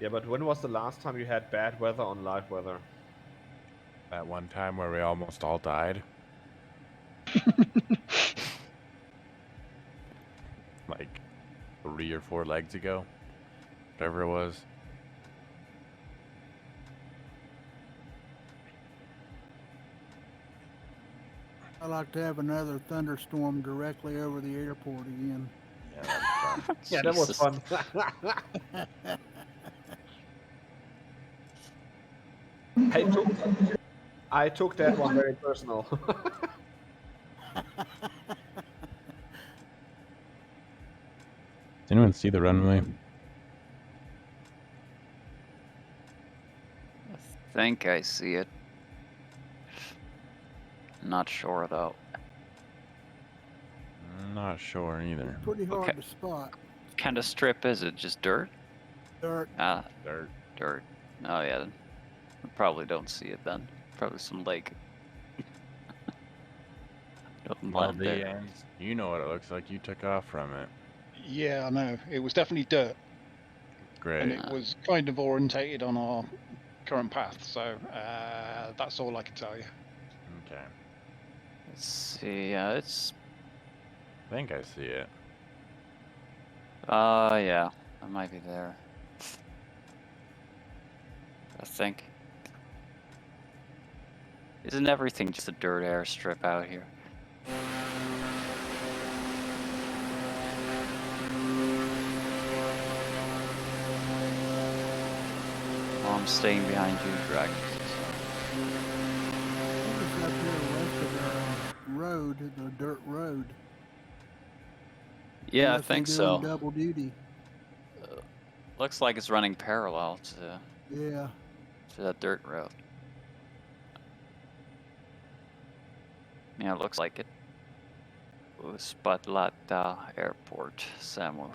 Yeah, but when was the last time you had bad weather on live weather? That one time where we almost all died. Like 3 or 4 legs ago. Whatever it was. I like to have another thunderstorm directly over the airport again. Yeah, that was fun. Yeah, that was Jesus. fun. I took that one very personal. Does anyone see the runway? I think I see it. Not sure, though. Not sure either. Pretty hard Okay. to spot. What kind of strip is it? Just dirt? Dirt. Ah, Dirt. dirt. Oh, yeah. Then we probably don't see it then. Probably some lake. Don't Well, land there. you know what it looks like. You took off from it. Yeah, I know. It was definitely dirt, Great. and it was kind of orientated on our current path. So that's all I can tell you. Okay. Let's see. It's. I think I see it. Yeah. I might be there. I think. Isn't everything just a dirt airstrip out here? Well, I'm staying behind you, Dragon. It's up here west of the road, the dirt road. Yeah, I Unless they're think doing so. double duty. Looks like it's running parallel to Yeah. that dirt road. Yeah, it looks like it. Spatlata Airport, Samu.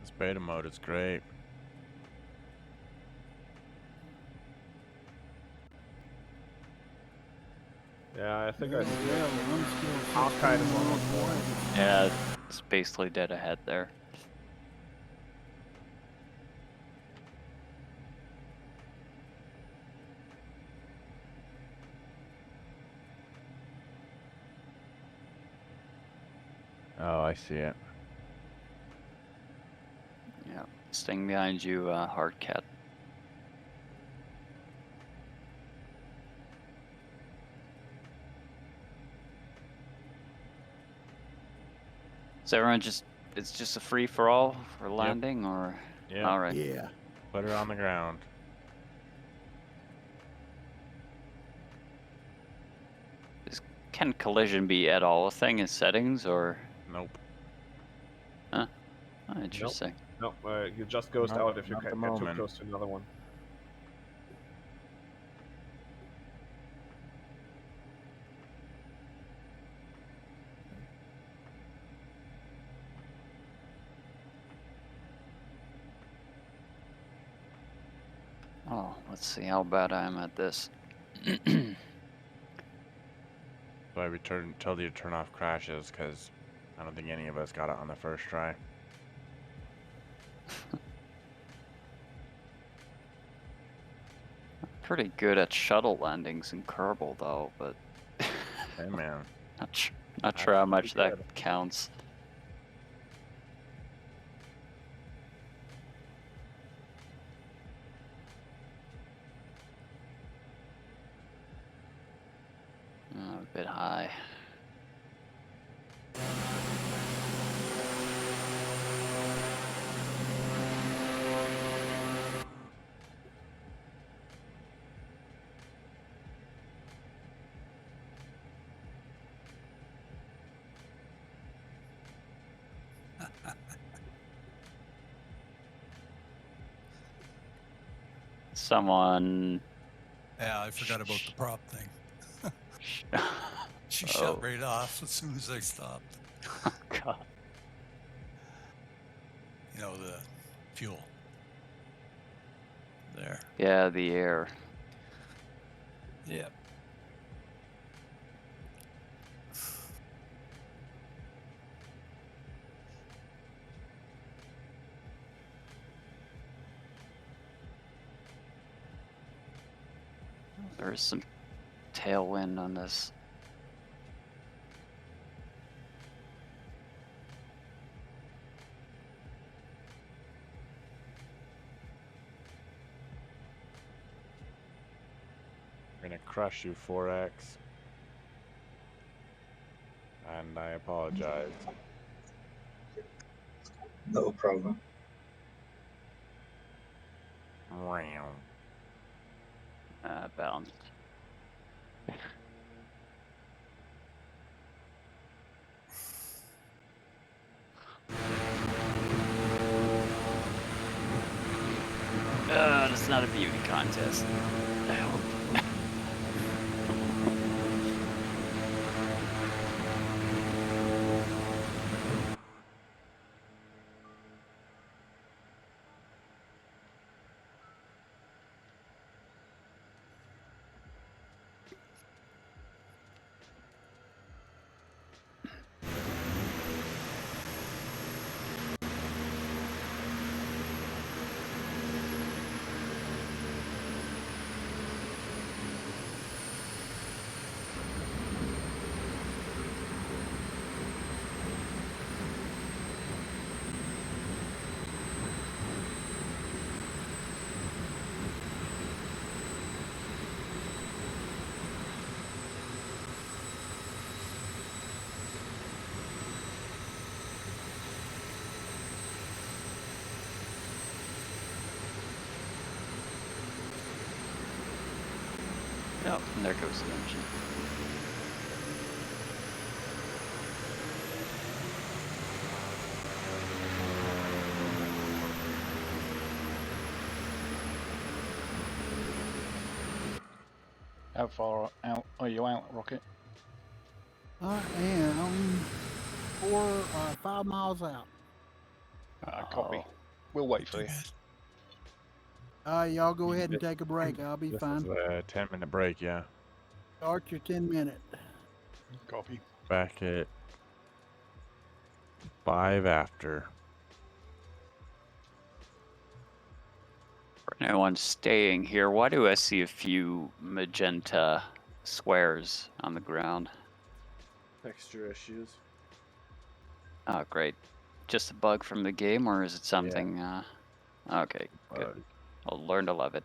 This beta mode is great. Yeah, I think I see it. Yeah, well, I'm still I'm kind of 16 on miles board. away. Yeah, it's basically dead ahead there. Oh, I see it. Yeah, staying behind you, Hardcat. So everyone it's just a free for all for landing, or Yeah. all right. Yeah. Put her on the ground. Can collision be at all a thing in settings, or Nope. oh, interesting? No, you just ghost Not- out if you not the get too moment. close to another one. Oh, let's see how bad I am at this. So I tell you to turn off crashes because I don't think any of us got it on the first try. Pretty good at shuttle landings in Kerbal, though, but Hey, man. not sure how That's much pretty that good. counts. A bit high. Someone. Yeah, I forgot about the prop thing. She Oh. shut right off as soon as I stopped. God. You know, the fuel. There. Yeah, the air. Yeah. There's some tailwind on this. We're gonna crush you, 4X. And I apologize. No problem. Balanced. It's not a beauty contest. I hope. Oh, and there goes the engine. How far out are you out, Rocket? I am 5 miles out. Copy. Oh. We'll wait for you. Y'all go ahead and take a break. I'll be This fine. is a 10-minute break, yeah. Start your 10-minute. Copy. Back at 5 after. For anyone staying here, why do I see a few magenta squares on the ground? Texture issues. Oh, great. Just a bug from the game, or is it something? Okay, good. I'll learn to love it.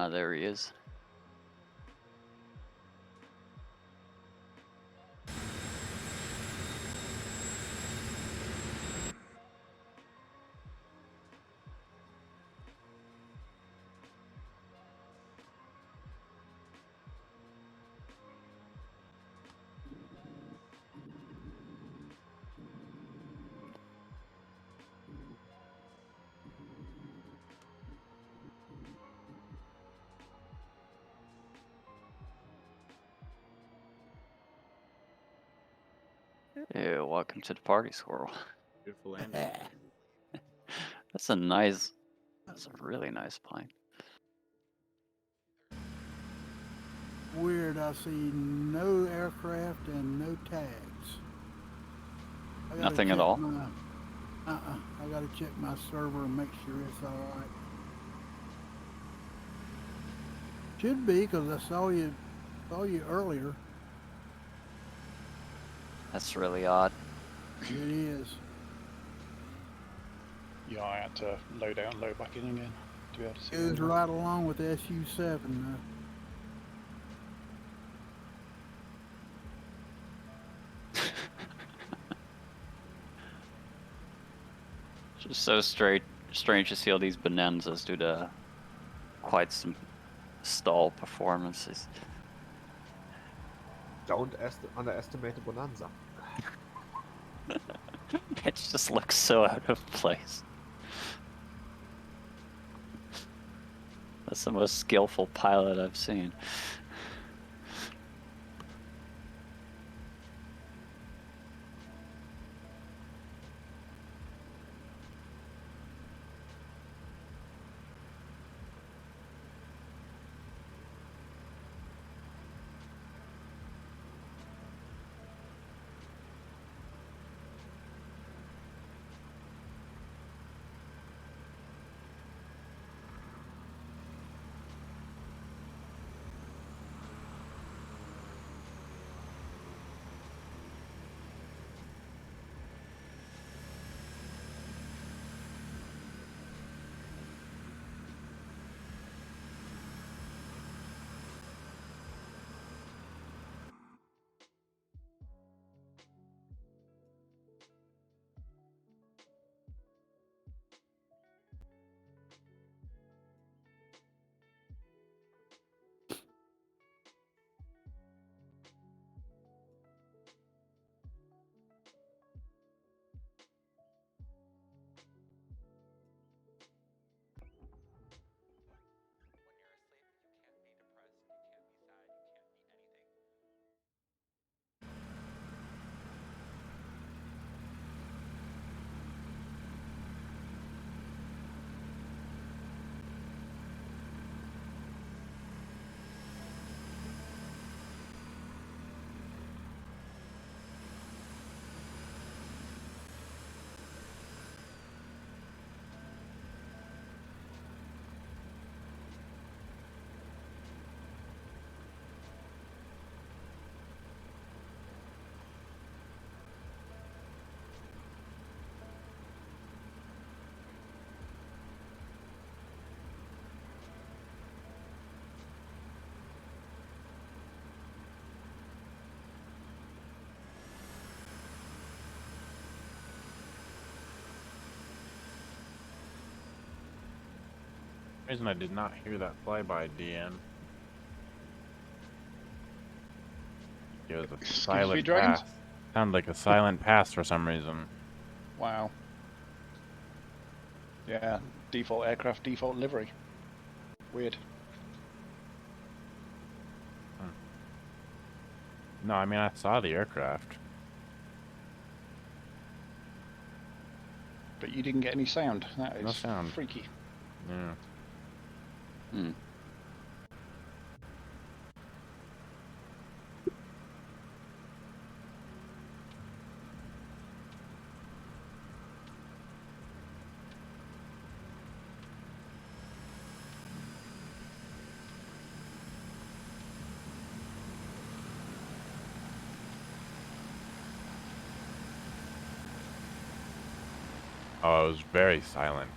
Ah, there he is. Ew, welcome to the party, squirrel. Beautiful landing. That's a nice, that's a really nice plane. Weird, I see no aircraft and no tags. I gotta Nothing at check all? my- I gotta check my server and make sure it's all right. Should be, because I saw you earlier. That's really odd. It is. Yeah, I had to load out and load back in again to be able to see. Goes them. right along with SU-7. Just so strange to see all these bonanzas due to quite some stall performances. Don't underestimate the bonanza. It just looks so out of place. That's the most skillful pilot I've seen. Reason I did not hear that flyby, DN. It was a Excuse me, silent Dragons? pass. Sounded like a silent pass for some reason. Wow. Yeah, default aircraft, default livery. Weird. No, I mean I saw the aircraft. But you didn't get any sound. That is No sound. freaky. Yeah. Hmm. Oh, it was very silent.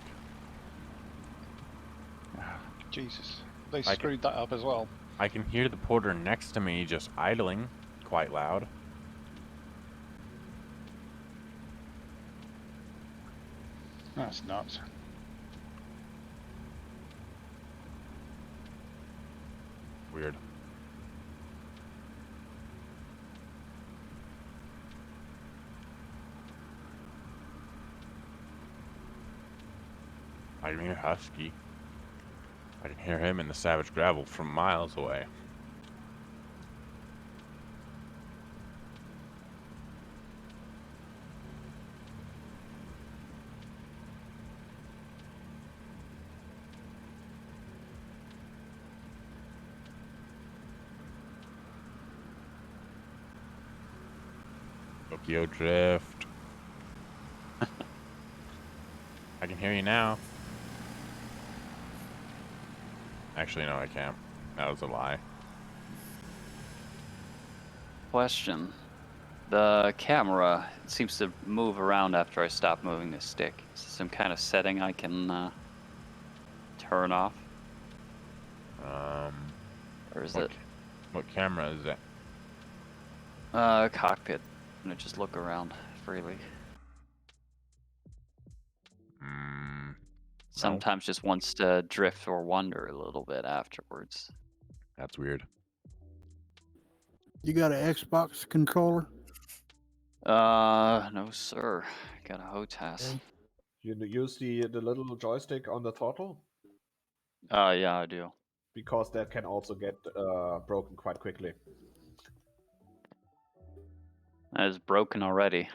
Jesus. They I can- screwed that up as well. I can hear the porter next to me just idling quite loud. That's nuts. Weird. I can hear Husky. I can hear him in the savage gravel from miles away. Tokyo Drift. I can hear you now. Actually, no, I can't. That was a lie. Question. The camera seems to move around after I stop moving the stick. Is there some kind of setting I can turn off? Or is it What camera is that? cockpit? And it just look around freely. Sometimes just wants to drift or wander a little bit afterwards. That's weird. You got an Xbox controller? No sir. Got a HOTAS. Okay. You use the little joystick on the throttle Yeah, I do. because that can also get broken quite quickly. That is broken already.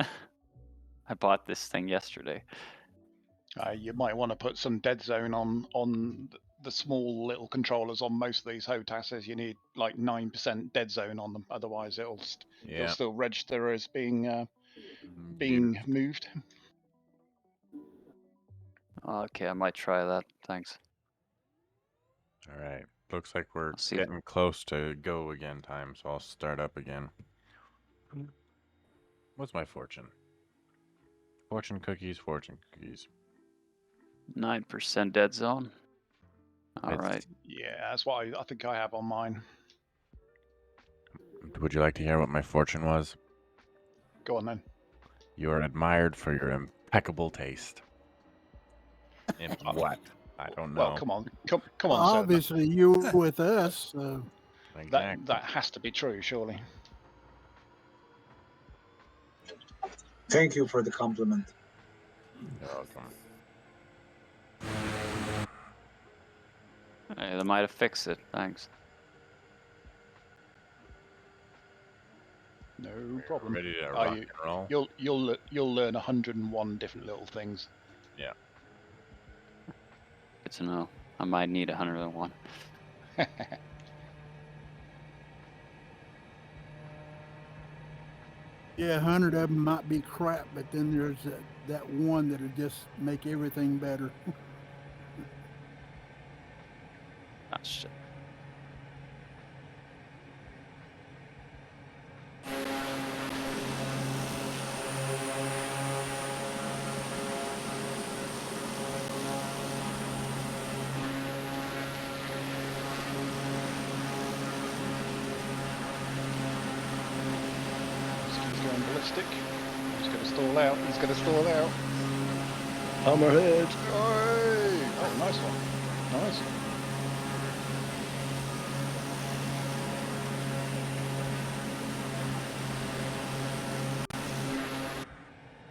I bought this thing yesterday. You might want to put some dead zone on the small little controllers on most of these HOTASs. You need like 9% dead zone on them, otherwise it'll still register as being moved. Okay, I might try that. Thanks. All right. Looks like we're see. getting close to go again time, so I'll start up again. What's my fortune? Fortune cookies, fortune cookies. 9% dead zone. All It's- right. Yeah, that's what I think I have on mine. Would you like to hear what my fortune was? Go on then. You are admired for your impeccable taste. In what? I don't know. Well, come on, come Well, on, sir. obviously, you were with us. Exactly. That has to be true, surely. Thank you for the compliment. You're welcome. Hey, they might have fixed it. Thanks. No problem. Ready to Are rock you- and roll? You'll learn 101 different little things. Yeah. Good to know. I might need 101. Yeah, 100 of them might be crap, but then there's that one that'll just make everything better. Ah, shit. He's going ballistic. He's going to stall out. He's going to stall out. Hammerhead. Oh, nice one. Nice.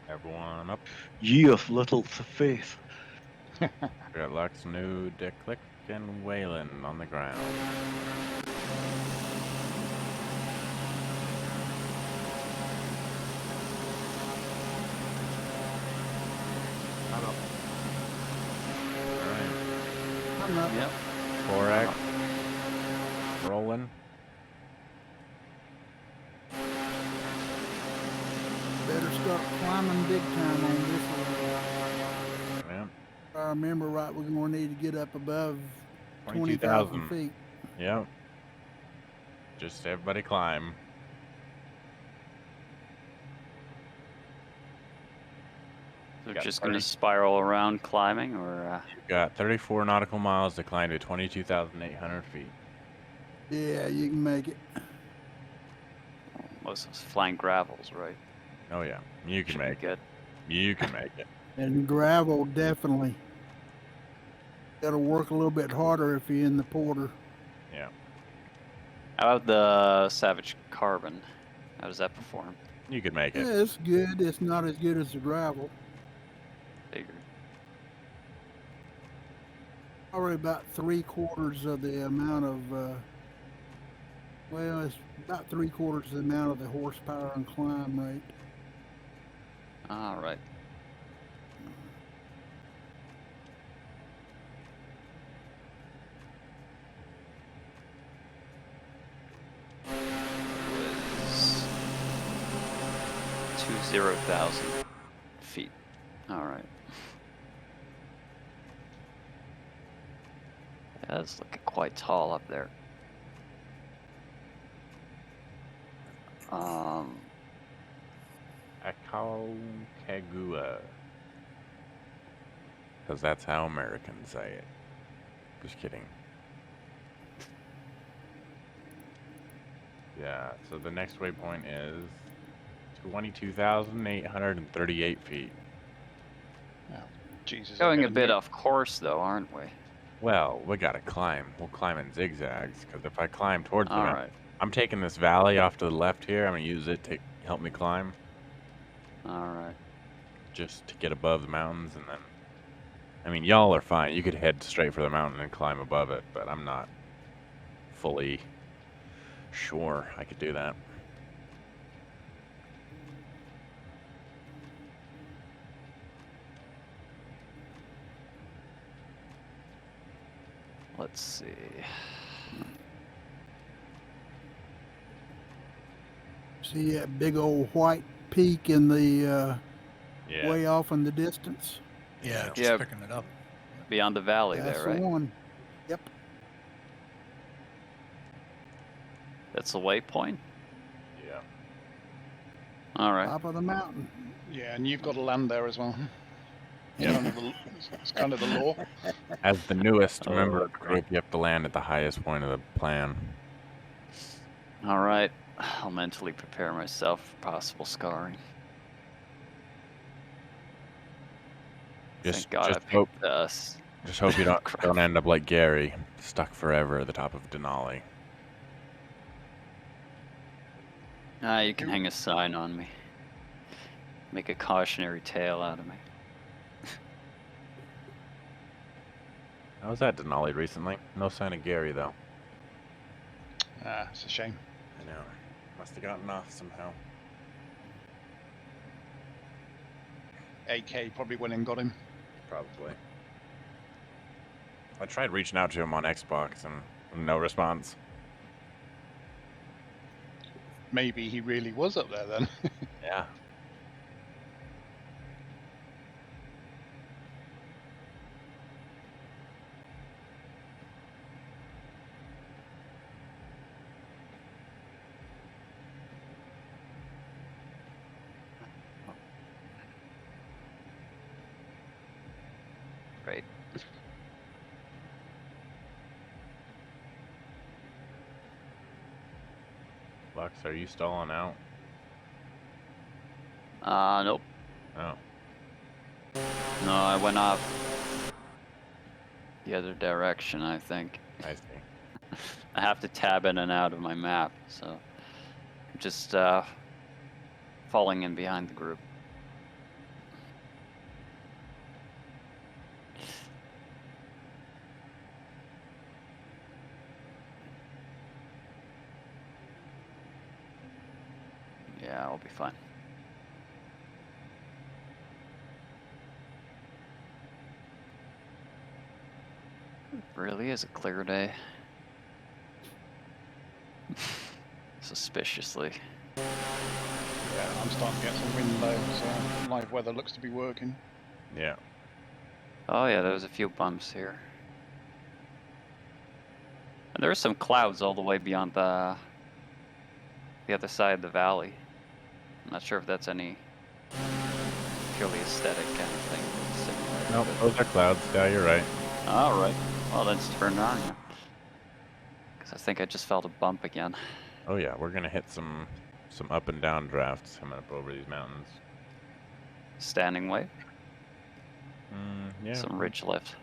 Everyone up. Ye of little faith. Got Lux, Nude, Click, and Waylon on the ground. I'm up. Alright. I'm not. Yep. 4X. Rolling. Better start climbing big time on this one. Yeah. If I remember right, we're going to need to get up above 22,000. 20,000 feet. Yep. Just everybody climb. They're Got just going 30 to spiral around climbing, or You've got 34 nautical miles to climb to 22,800 feet. Yeah, you can make it. most of it's flying gravels, right? Oh yeah, you can Should be make it. good. You can make it. And gravel, definitely. Got to work a little bit harder if you're in the porter. Yeah, How about the Savage Carbon? How does that perform? you can make Yeah, it. it's good. It's not as good as the gravel. Figured. Probably about 3/4 of the amount of, well, it's about 3/4 of the amount of the horsepower and climb rate. All right. Was 20,000 feet. All right. Yeah, it's looking quite tall up there. Aconcagua. Because that's how Americans say it. Just kidding. Yeah, so the next waypoint is 22,838 feet. Jesus. Going a okay, bit new- off course, though, aren't we? Well, we gotta climb. We'll climb in zigzags, because if I climb towards the All mountain, right. I'm taking this valley off to the left here. I'm gonna use it to help me climb, All right. just to get above the mountains, and then, I mean, y'all are fine. You could head straight for the mountain and climb above it, but I'm not fully sure I could do that. Let's see. See that big old white peak in the Yeah. way off in the distance? Yeah, just Yeah. picking it up. Beyond the valley That's there, the right? one. Yep. That's the waypoint? Yeah. All right. Top of the mountain. Yeah, and you've got to land there as well. Yeah. It's kind of the law. As the newest Oh, member of the okay. group, you have to land at the highest point of the plan. All right. I'll mentally prepare myself for possible scarring. Thank God I picked us. Just hope you don't Crap. end up like Gary, stuck forever at the top of Denali. You can hang a sign on me. Make a cautionary tale out of me. I was at Denali recently. No sign of Gary though. It's a shame. I know. Must have gotten off somehow. AK probably went and got him. Probably. I tried reaching out to him on Xbox and no response. Maybe he really was up there then. Yeah. Great. Lux, are you stalling out? Nope. Oh. No, I went off the other direction, I think. I see. I have to tab in and out of my map, so I'm just falling in behind the group. Yeah, I'll be fine. It really is a clear day. Suspiciously. Yeah, I'm starting to get some wind though, so live weather looks to be working. Yeah. Oh yeah, there's a few bumps here. And there are some clouds all the way beyond the other side of the valley. I'm not sure if that's any purely aesthetic kind of thing. Simulator, Nope, but- those are clouds. Yeah, you're right. All right. Well, let's turn it on. Because I think I just felt a bump again. Oh yeah, we're gonna hit some up and down drafts coming up over these mountains. Standing wave. Yeah. Some ridge lift.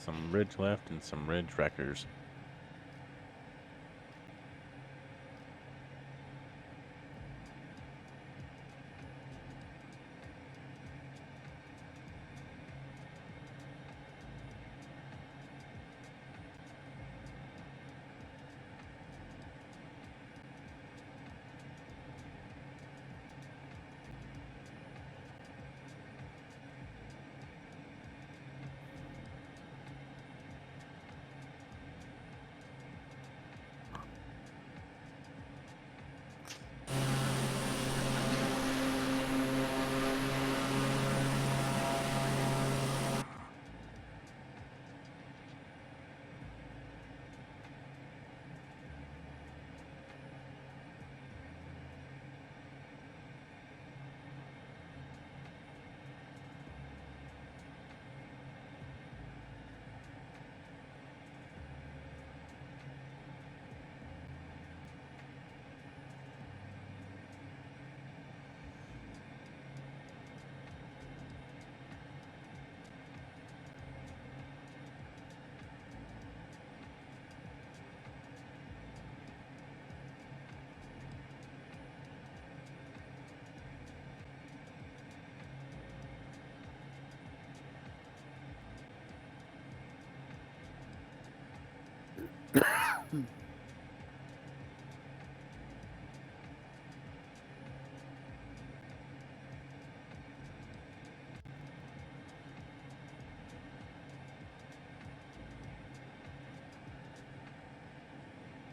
Some ridge left and some ridge wreckers.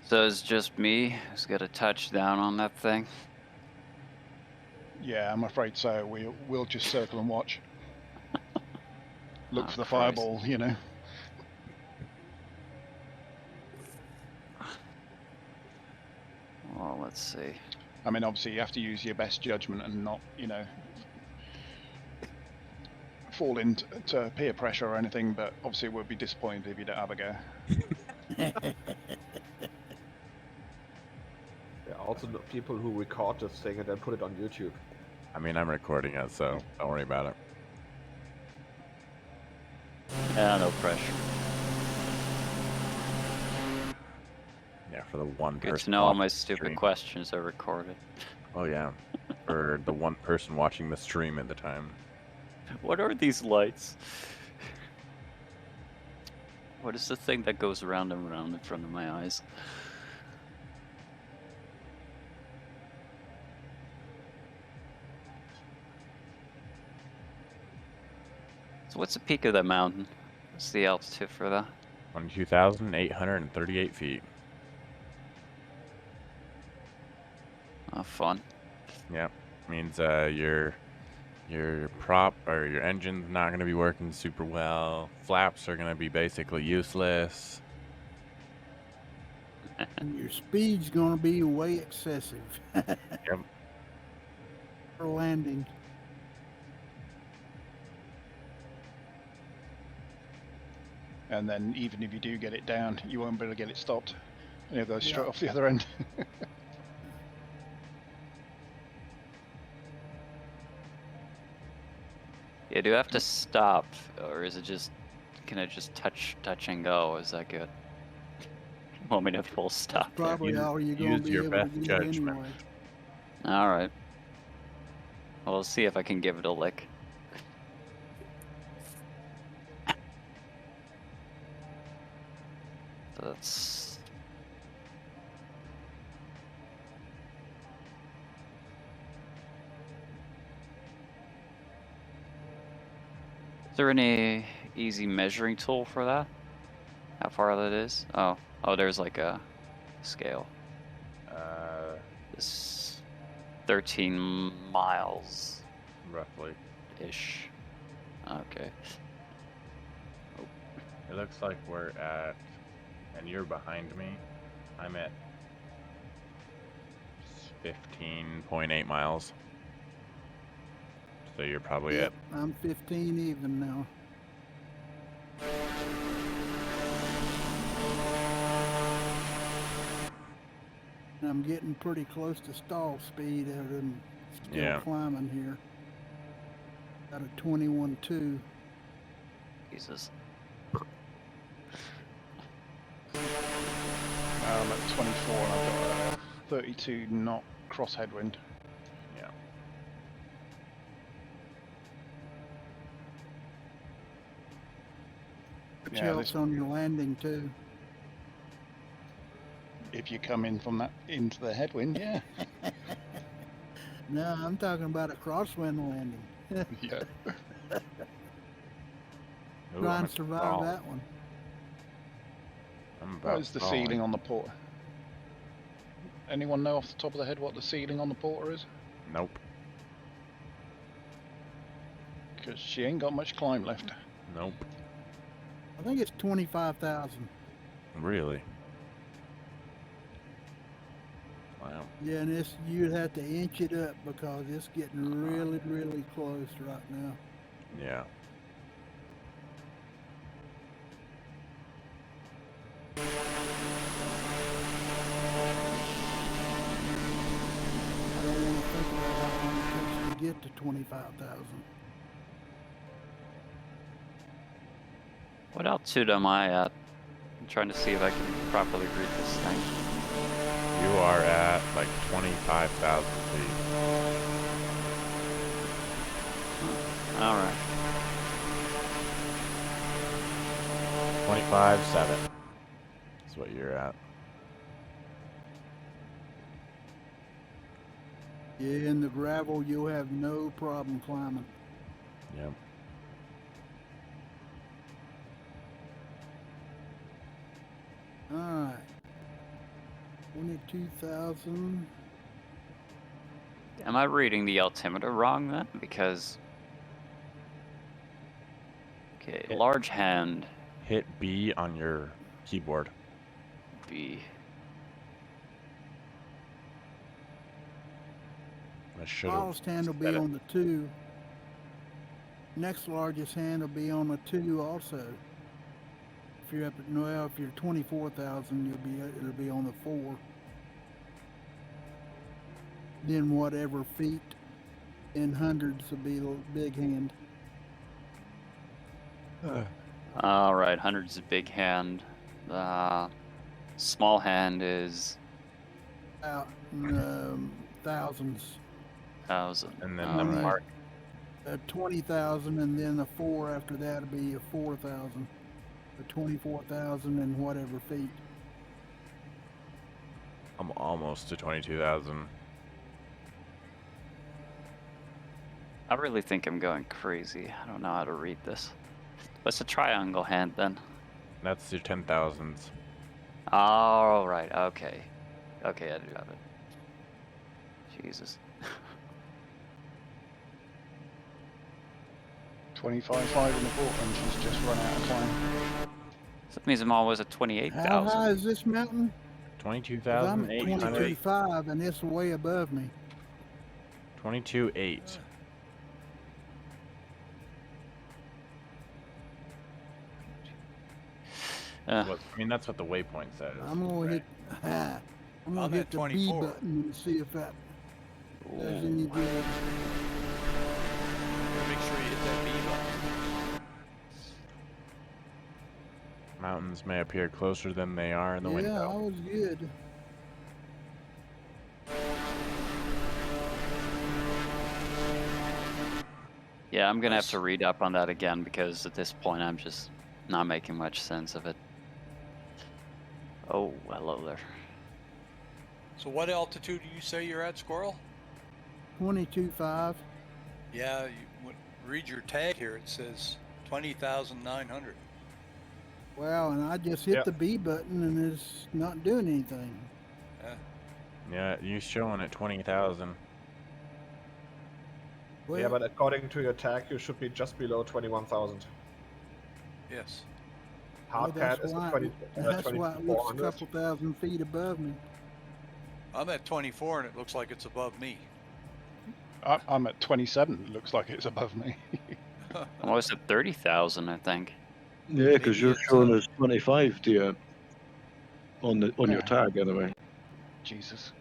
So it's just me who's got to touch down on that thing. Yeah, I'm afraid so. We'll just circle and watch. Look Oh, for the Christ. fireball, you know. Well, let's see. I mean, obviously you have to use your best judgment and not, you know, fall into peer pressure or anything, but obviously we'll be disappointed if you don't have a go. There are also people who record this thing and then put it on YouTube. I mean, I'm recording it, so don't worry about it. Yeah, no pressure. Yeah, for the one Good person. to know all watching my the stupid stream. questions are recorded. Oh yeah, for the one person watching the stream at the time. What are these lights? What is the thing that goes around and around in front of my eyes? So what's the peak of that mountain? What's the altitude for that? 22,838 feet. Oh, fun. Yep, means your prop or your engine's not going to be working super well. Flaps are going to be basically useless. And your speed's going to be way excessive Yep. for landing. And then even if you do get it down, you won't be able to get it stopped. It'll go straight Yeah. off the other end. Yeah, do I have to stop, or is it just, can I just touch and go? Is that good? Want me to full stop there? Probably Use- all you're going use to be your able to best get judgment. anyway. All right. Well, we'll see if I can give it a lick. So that's... Is there any easy measuring tool for that? How far that is? Oh, there's like a scale. This 13 miles Roughly. ish. Okay. It looks like we're at, and you're behind me. I'm at 15.8 miles. So you're probably Yep, I'm 15 even now. And I'm getting pretty close to stall speed out and still Yeah. climbing here. Got a 21.2. Jesus. I'm at 24 and I've got a 32 knot cross headwind. Yeah. Which Yeah, helps this- on your landing too. If you come in from that into the headwind, yeah. No, I'm talking about a crosswind landing. Yeah. Ooh, Try I'm and at survive stall. that one. I'm What about is the stalling. ceiling on the port? Anyone know off the top of the head what the ceiling on the porter is? Nope. Because she ain't got much climb left. Nope. I think it's 25,000. Really? Wow. Yeah, and this you'd have to inch it up because it's getting really, really close right now. Yeah. I don't want to think about how long it takes to get to 25,000. What altitude am I at? I'm trying to see if I can properly read this thing. You are at like 25,000 feet. All right. 25.7. That's what you're at. Yeah, in the gravel, you'll have no problem climbing. Yep. All right. 22,000. Am I reading the altimeter wrong then? Because okay, Yeah. large hand Hit B on your keyboard. B. I should have. Smallest hand will be set it. on the 2. Next largest hand will be on the 2 also. If you're up at, well, if you're 24,000, it'll be on the 4. Then whatever feet in hundreds will be the big hand. All right, hundreds of big hand. Small hand is Out thousands. 1,000. And then All the right. mark. 20,000, and then the 4 after that will be a 4,000. The 24,000 and whatever feet. I'm almost to 22,000. I really think I'm going crazy. I don't know how to read this. What's a triangle hand then? That's your 10,000s. All right. Okay. Okay, I do have it. Jesus. 25.5 in the port and she's just run out of time. So that means I'm always at How 28,000. high is this mountain? 'Cause I'm at 22,800. 22.5 and it's way above me. 22.8. I mean, that's what the waypoint says. I'm gonna hit. I'm gonna I'm hit at the B 24. button and see if that does any good. Make sure you hit that B button. Mountains may appear closer than they are in the Yeah, I window. was good. Yeah, I'm gonna have to Nice. read up on that again because at this point I'm just not making much sense of it. Oh, hello there. So what altitude do you say you're at, Squirrel? 22.5. Yeah, read your tag here. It says 20,900. Wow, and I just hit Yep. the B button and it's not doing anything. Yeah, you showing at 20,000. Well, Yeah, but according to your tag, you should be just below 21,000. Yes. well, Hardcat is at 20, that's why it looks a 2400. couple thousand feet above me. I'm at 24 and it looks like it's above me. I'm at 27. It looks like it's above me. I'm almost at 30,000, I think. Yeah, because Maybe you're it's, showing us 25, dear, on your Yeah. tag anyway. Jesus.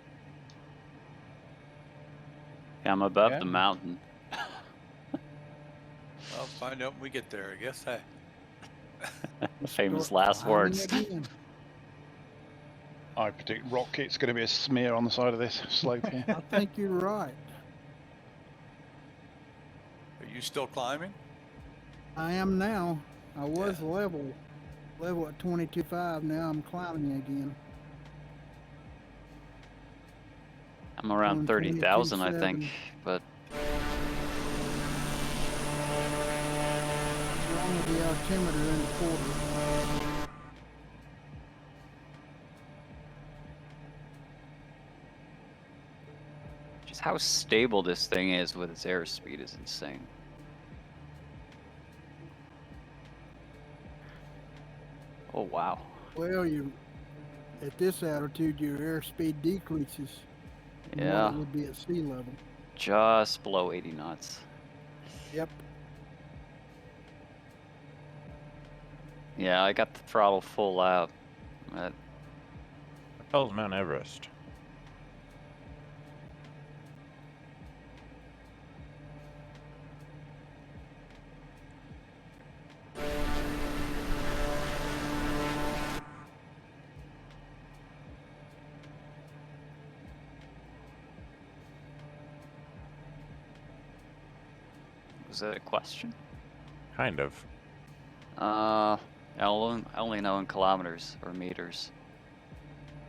Yeah, I'm above Yeah. the mountain. I'll find out when we get there, I guess. Hey. Famous Start last climbing words. again. I predict Rocket's going to be a smear on the side of this slope here. I think you're right. Are you still climbing? I am now. I was Yeah. level at 22.5. Now I'm climbing again. I'm around Doing 30,000, I think, 22.7. but Wrong with the altimeter in the quarter. just how stable this thing is with its airspeed is insane. Oh, wow. Well, you at this altitude, your airspeed decreases from what Yeah, it would be at sea level. just below 80 knots. Yep. Yeah, I got the throttle full out. What the hell's Mount Everest? Was that a question? Kind of. I only know in kilometers or meters.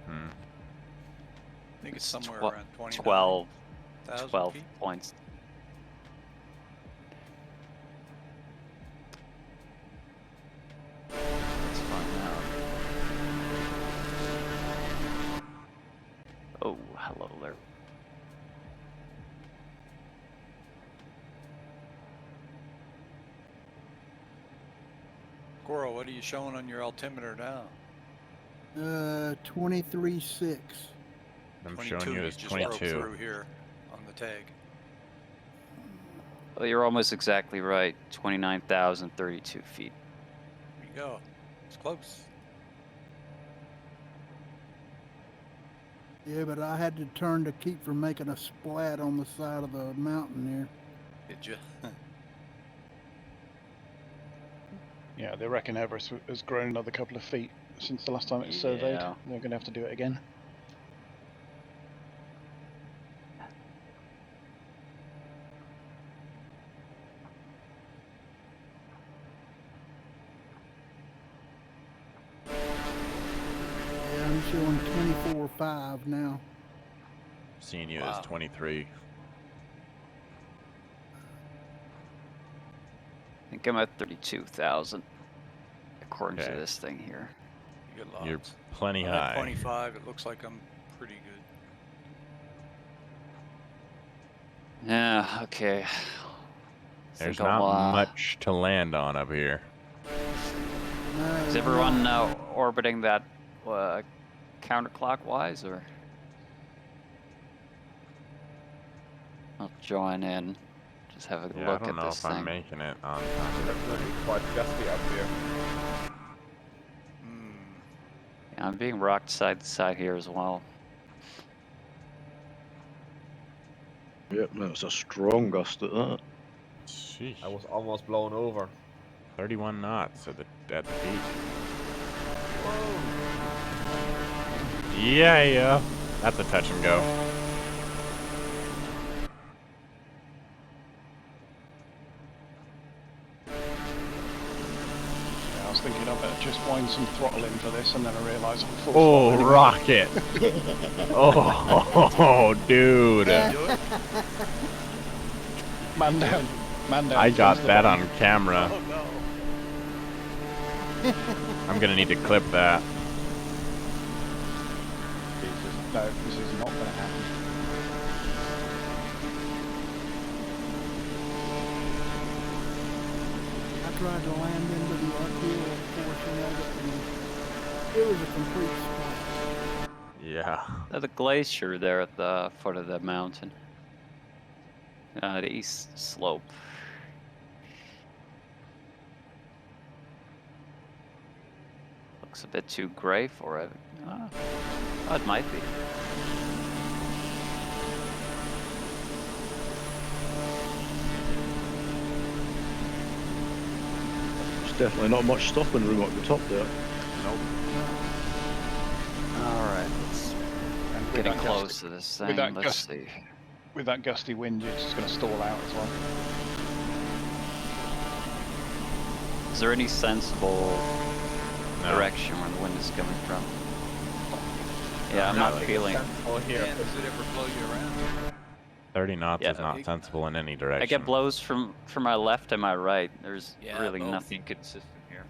Hmm. I think it's somewhere twe- around 29,000 12 feet. points. Let's find out. Oh, hello there. Coral, what are you showing on your altimeter now? 23.6. I'm 22. showing you as just broke 22. through here on the tag. Well, you're almost exactly right. 29,032 feet. There you go. It's close. Yeah, but I had to turn to keep from making a splat on the side of the mountain there. Did you? Yeah, they reckon Everest has grown another couple of feet since the last time it was surveyed. Yeah. They're going to have to do it again. Yeah, I'm showing 24.5 now. Seeing you Wow. as 23. I think I'm at 32,000 according to Okay. this thing here. You get lots. You're plenty I'm at high. 25. It looks like I'm pretty good. Yeah, okay. There's Think not I'll, much to land on up here. No, Is everyone orbiting that counterclockwise, or? I'll join in. Just have a Yeah, I look don't at know this if I'm thing. making it on top of the Definitely thing. quite gusty up here. Yeah, I'm being rocked side to side here as well. Yep, that's a strong gust at that. Sheesh. I was almost blown over. 31 knots at the peak. Yeah. That's a touch and go. Yeah, I was thinking I better just wind some throttle in for this, and then I realised I'm full Oh, throttle anyway. rocket! Oh, dude. Man down. Man down. I got Press the that button. on camera. Oh no. I'm gonna need to clip that. Jesus. No, this is not going to happen. I tried to land into the uphill portion of it, and it was a complete splat. Yeah. The glacier there at the foot of the mountain. The east slope. Looks a bit too gray for it. Oh, it might be. There's definitely not much stopping room up the top there. Nope. Alright, let's And with getting that close gusty, to this with thing. that Let's see. with that gusty wind, you're just going to stall out as well. Is there any sensible No. direction where the wind is coming from? Yeah, I'm not Nothing feeling. sensible here. Yeah, does it ever blow you around? 30 knots Yeah. is not sensible in any direction. I get blows from my left and my right. There's Yeah, really both. nothing consistent here.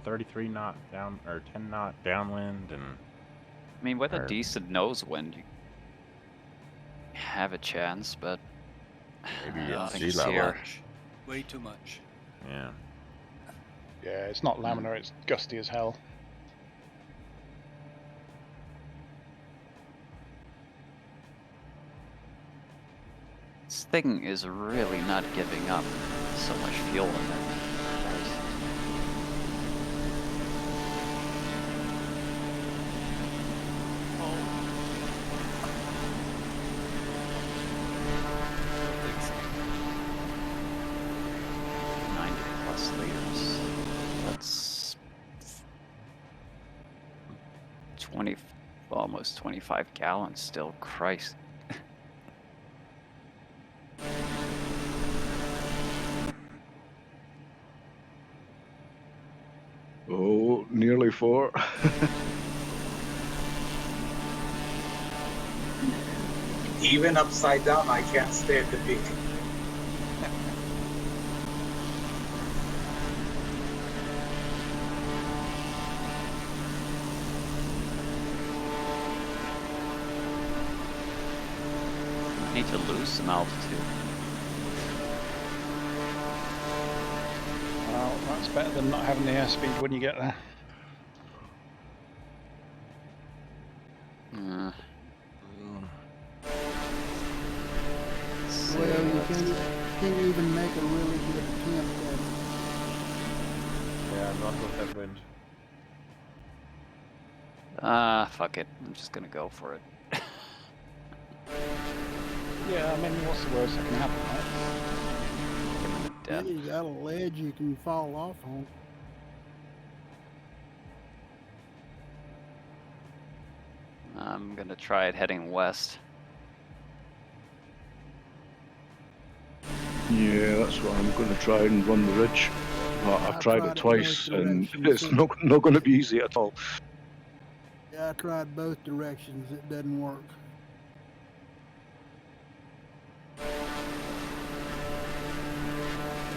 33 knot down, or 10 knot downwind, and I mean, with a Or- decent nose wind, you have a chance, but maybe I don't it's think sea it's level. here. Way too much. Yeah. Yeah, it's not laminar, it's gusty as hell. This thing is really not giving up so much fuel in it. Liters. That's 20, almost 25 gallons still. Christ. Oh, nearly 4. Even upside down, I can't stay at the peak. I need to lose some altitude. Well, that's better than not having the airspeed when you get there. Well, you can't even make a really good attempt at it. Yeah, not with that wind. Fuck it. I'm just gonna go for it. Yeah, I mean, what's the worst that can happen, right? Yeah, Dead. you got a ledge you can fall off on. I'm gonna try it heading west. Yeah, that's what I'm going to try and run the ridge. But I've tried it twice, both and directions. it's not going to be easy at all. Yeah, I tried both directions. It doesn't work.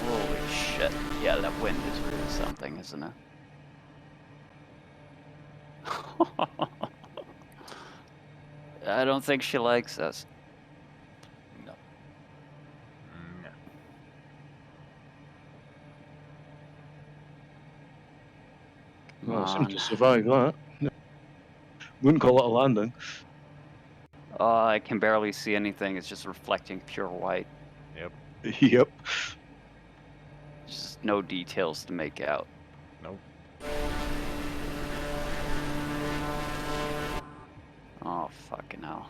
Holy shit. Yeah, that wind is really something, isn't it? I don't think she likes us. No. Well, I seem Come to on. survive that. Wouldn't call it a landing. Oh, I can barely see anything. It's just reflecting pure white. Yep. Just no details to make out. Nope. Oh, fucking hell.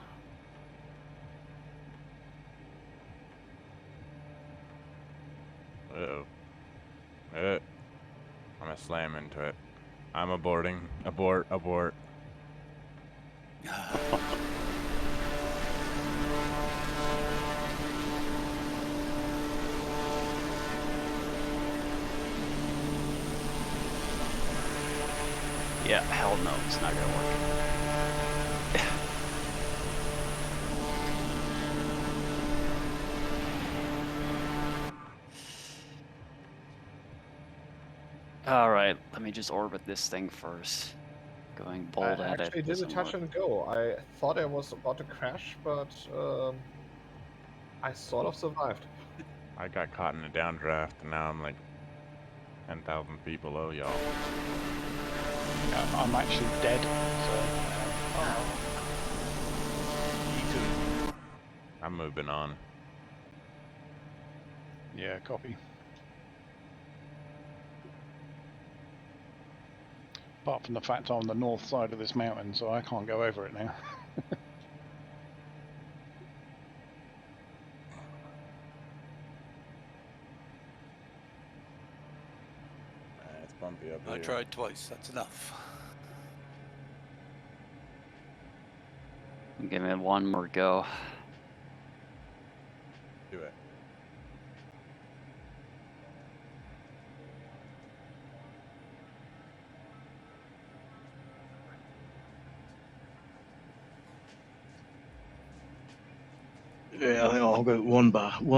Uh-oh. I'm gonna slam into it. I'm aborting. Abort, abort. Yeah, hell no, it's not gonna work. All right, let me just orbit this thing first. Going bold I at it. actually did a doesn't touch work. and go. I thought I was about to crash, but I sort of survived. I got caught in a downdraft, and now I'm like 10,000 feet below y'all. Yeah, I'm actually dead, so... I'm moving on. Yeah, copy. Apart from the fact I'm on the north side of this mountain, so I can't go over it now. It's bumpy up I here. tried twice. That's enough. Give it one more go. Do it. Yeah, I think I'll get one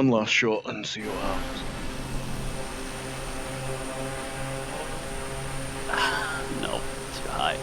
last shot and see what happens. No, too high.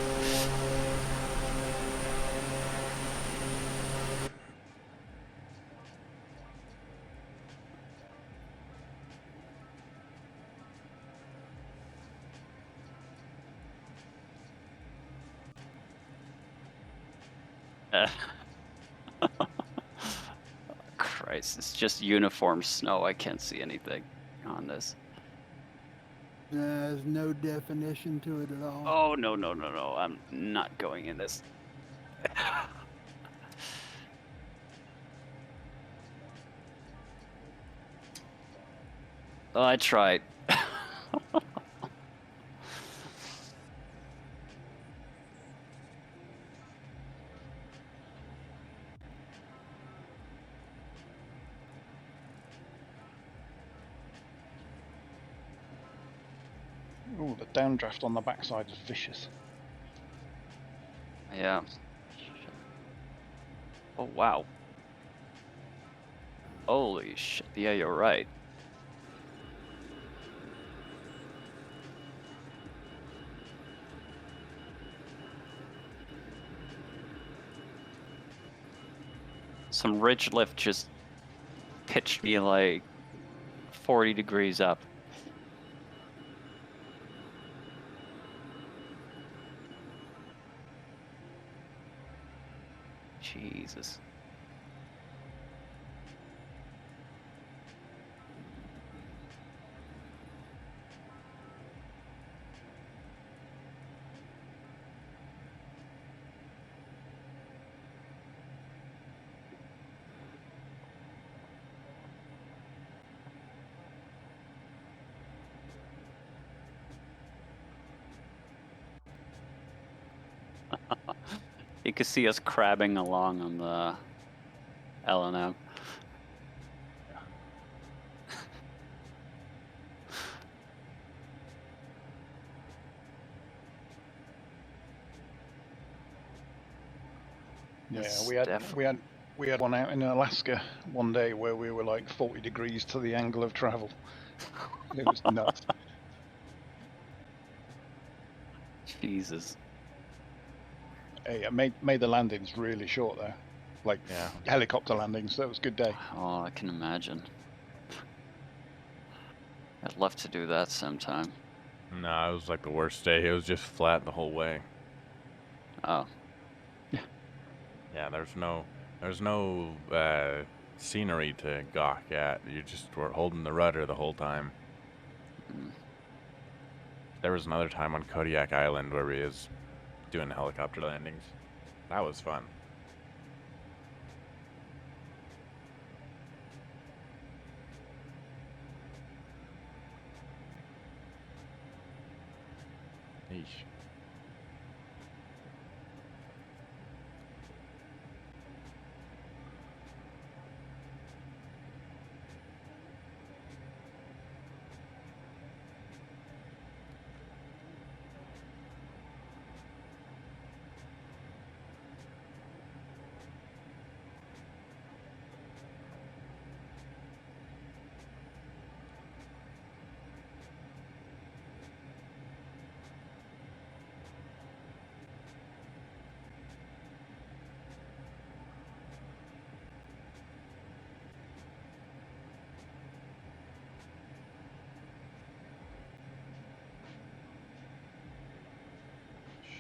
Christ, it's just uniform snow. I can't see anything on this. There's no definition to it at all. Oh, no, no, no, no. I'm not going in this. Oh, I tried. Ooh, the downdraft on the backside is vicious. Yeah. Oh, wow. Holy shit. Yeah, you're right. Some ridge lift just pitched me like 40 degrees up. Jesus. You could see us crabbing along on the L&M. Yeah, It's we had one out in Alaska one day where we were like 40 degrees to the angle of travel. It was nuts. Jesus. Hey, it made the landings really short though, like Yeah. helicopter landings. So it was a good day. Oh, I can imagine. I'd love to do that sometime. No, it was like the worst day. It was just flat the whole way. Oh, Yeah, there's no scenery to gawk at. You just were holding the rudder the whole time. mm. There was another time on Kodiak Island where we was doing helicopter landings. That was fun. Eesh.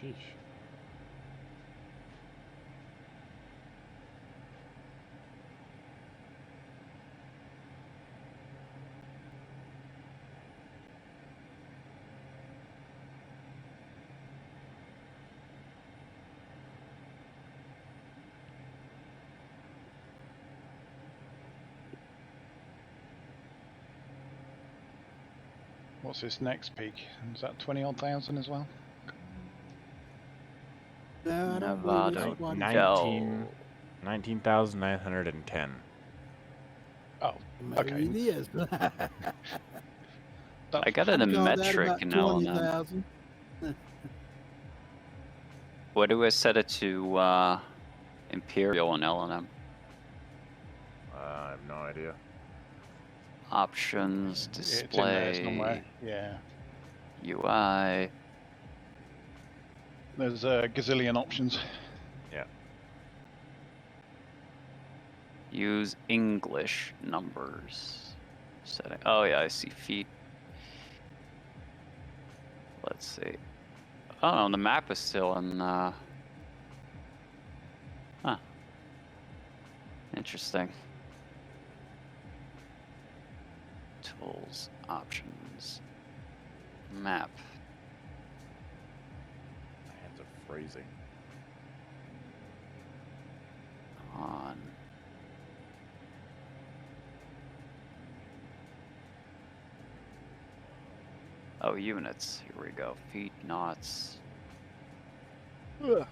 Sheesh. What's this next peak? Is that 20 odd thousand as well? No, I don't believe it's Nevada quite as 19 Del. 19,910. Oh, okay. Maybe it is. I got it I'd in call that metric about in L&M. 20,000. What do I set it to Imperial and L&M? I have no idea. Options, It's in there somewhere. display, Yeah. UI. There's a gazillion options. Yeah. Use English numbers. Setting. Oh yeah, I see feet. Let's see. Oh no, the map is still in. Huh. Interesting. Tools, options, map. My hands are freezing. On. Oh, units. Here we go. Feet, knots. Ugh.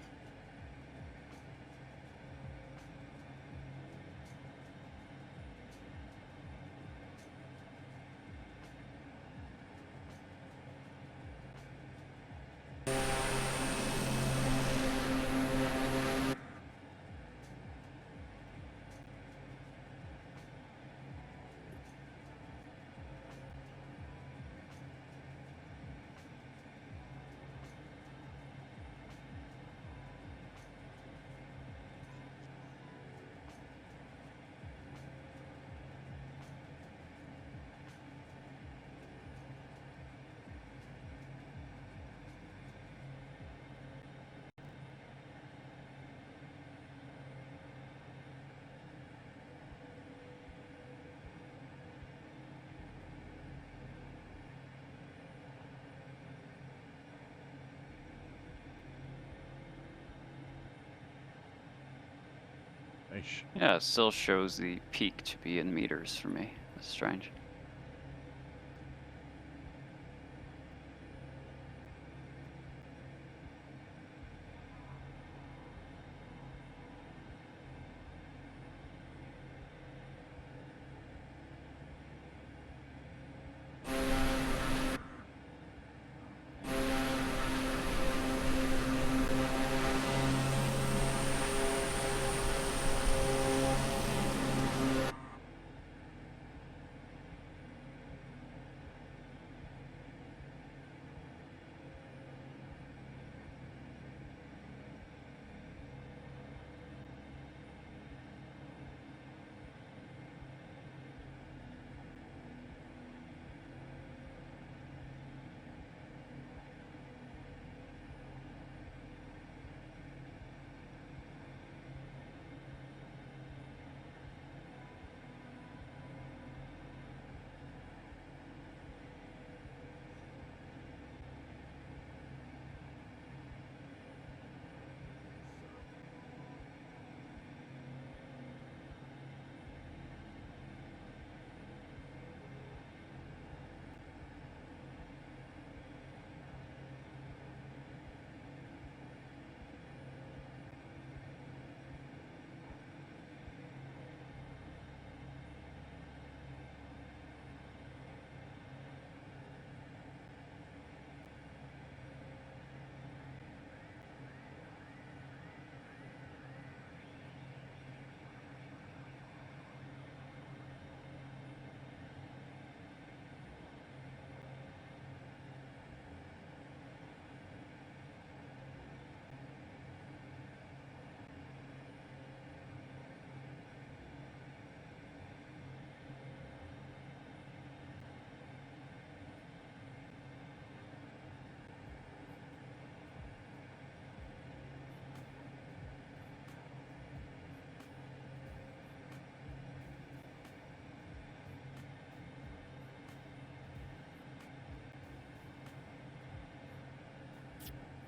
Eesh. Yeah, it still shows the peak to be in meters for me. That's strange.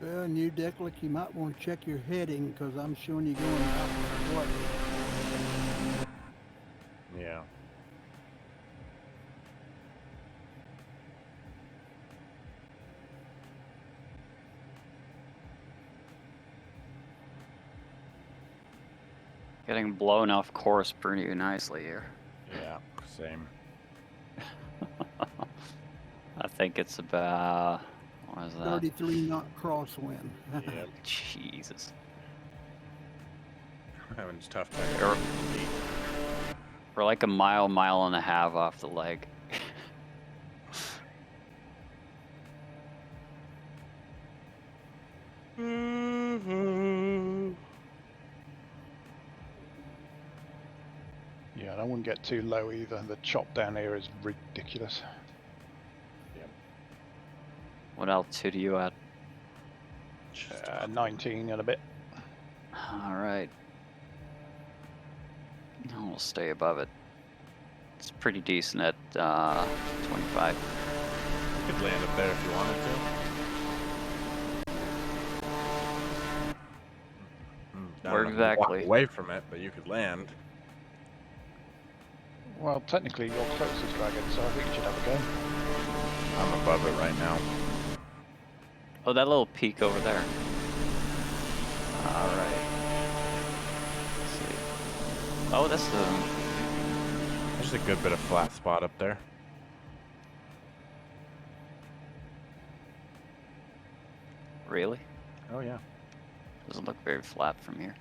Well, new Declic, you might want to check your heading because I'm showing you going out what? Yeah. Getting blown off course pretty nicely here. Yeah, same. I think it's about, what is that? 33 knot crosswind. Yep. Jesus. That one's tough. We're, we're like a mile and a half off the leg. Yeah, and I wouldn't get too low either. The chop down here is ridiculous. What altitude are you at? 19 and a bit. All right. We'll stay above it. It's pretty decent at 25. You could land up there if you wanted to. Where exactly? Walk away from it, but you could land. Well, technically you're closest, Dragon, so I think you should have a go. I'm above it right now. Oh, that little peak over there. All right. Let's see. Oh, that's the... There's a good bit of flat spot up there. Really? Oh yeah. Doesn't look very flat from here.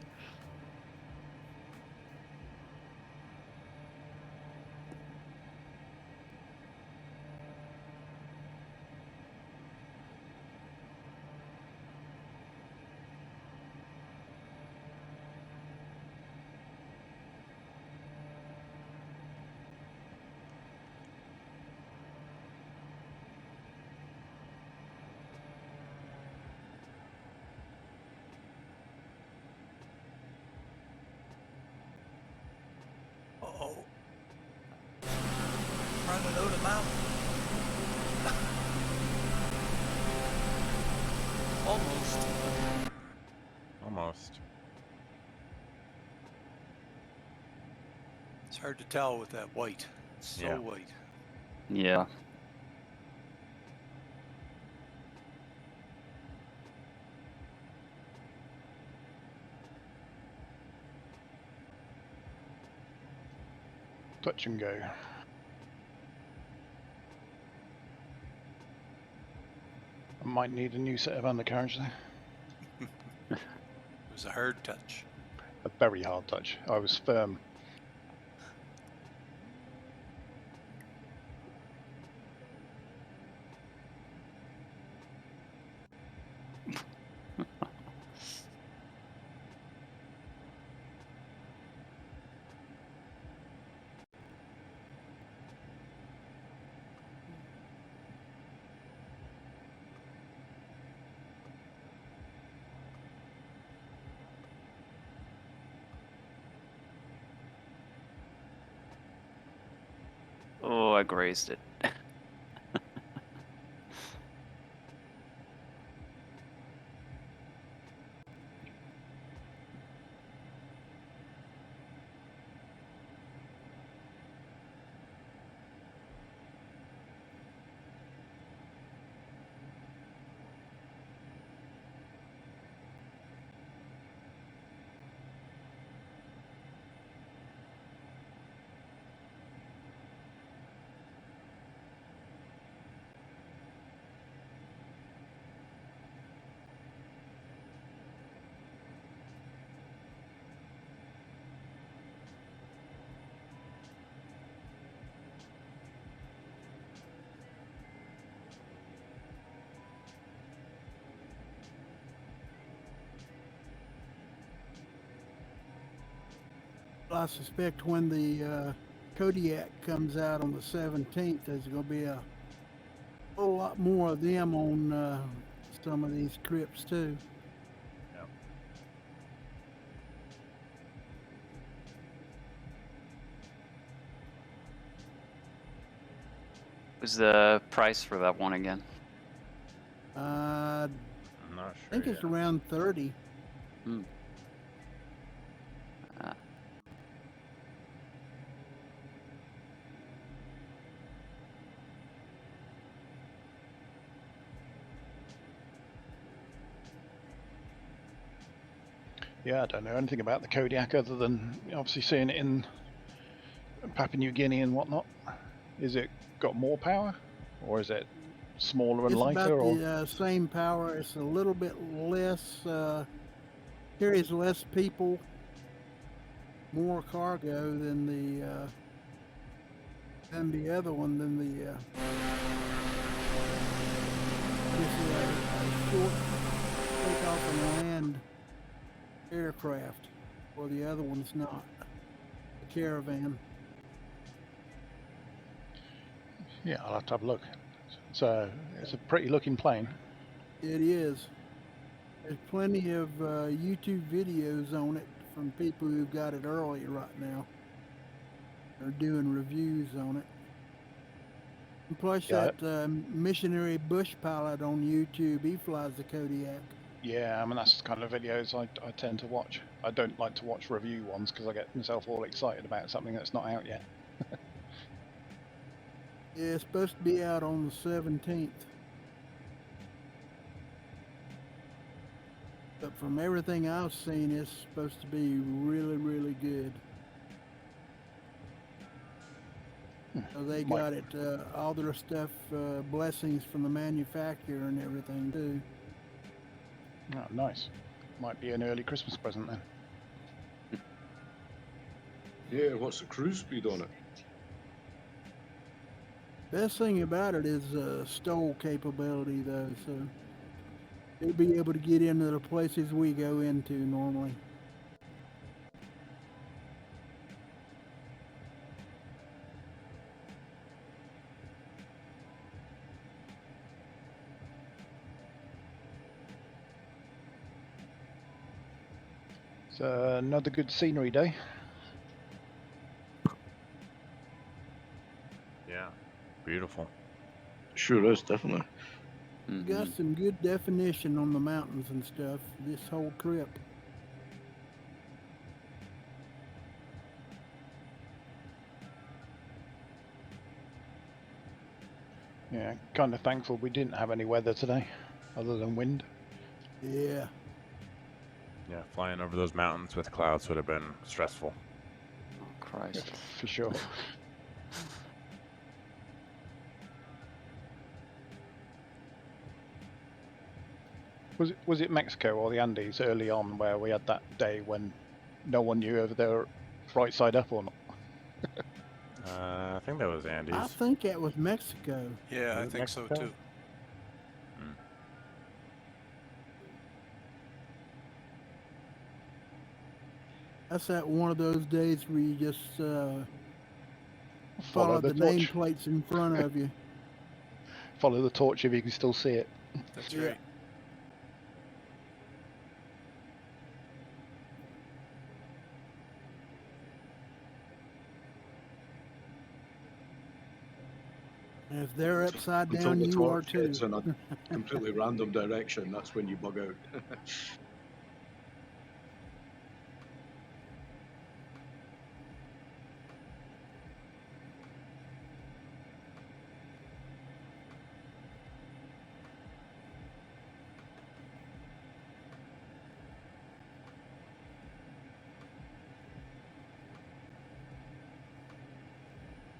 Uh-oh. Running out of mountain. Almost. Almost. It's hard to tell with that white. It's so Yeah. white. Yeah. Touch and go. I might need a new set of undercarriage there. It was a hard touch. A very hard touch. I was firm. Oh, I grazed it. I suspect when the Kodiak comes out on the 17th, there's going to be a whole lot more of them on some of these trips too. What's the price for that one again? I I'm not sure. think it's yet. around 30. Hmm. Yeah, I don't know anything about the Kodiak other than obviously seeing it in Papua New Guinea and whatnot. Is it got more power, or is it smaller and It's lighter? about Or the same power. It's a little bit less, carries less people, more cargo than the other one, than the this is a short takeoff and land aircraft, or the other one's not. The Caravan. yeah, I'll have to have a look. It's a pretty looking plane. It is. There's plenty of YouTube videos on it from people who've got it early right now. They're doing reviews on it. And plus, Yeah, that missionary bush pilot on YouTube, he flies the Kodiak. Yeah, I mean that's the kind of videos I tend to watch. I don't like to watch review ones because I get myself all excited about something that's not out yet. Yeah, it's supposed to be out on the 17th. But from everything I've seen, it's supposed to be really, really good. So they Might- got it, all their stuff, blessings from the manufacturer and everything too. Oh, nice. Might be an early Christmas present then. Yeah, what's the cruise speed on it? Best thing about it is stole capability though, so they'll be able to get into the places we go into normally. It's another good scenery day. Yeah. Beautiful. Sure is, definitely. We got some good definition on the mountains and stuff this whole trip. Yeah, kind of thankful we didn't have any weather today, other than wind. Yeah. Yeah, flying over those mountains with clouds would have been stressful. Oh, Christ. For sure. Was it Mexico or the Andes early on where we had that day when no one knew whether they were right side up or not? I think that was Andes. I think that was Mexico. Yeah, I Was it think so Mexico? too. That's that one of those days where you just Follow follow the the torch. nameplates in front of you. Follow the torch if you can still see it. That's Yeah. right. And if they're upside Until down, the you are torch too. heads in a completely random direction, that's when you bug out.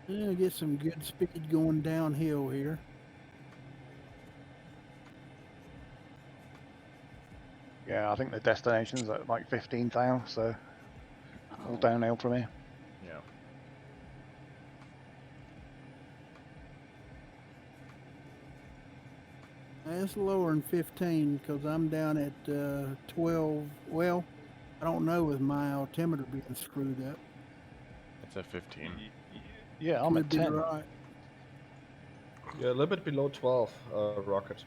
Yeah, get some good speed going downhill here. Yeah, I think the destination's at like 15,000, so all downhill from here. Yeah. It's lower than 15 because I'm down at 12. Well, I don't know with my altimeter being screwed up. It's at 15. Yeah, I'm Could at be 10. right. Yeah, a little bit below 12, Rocket.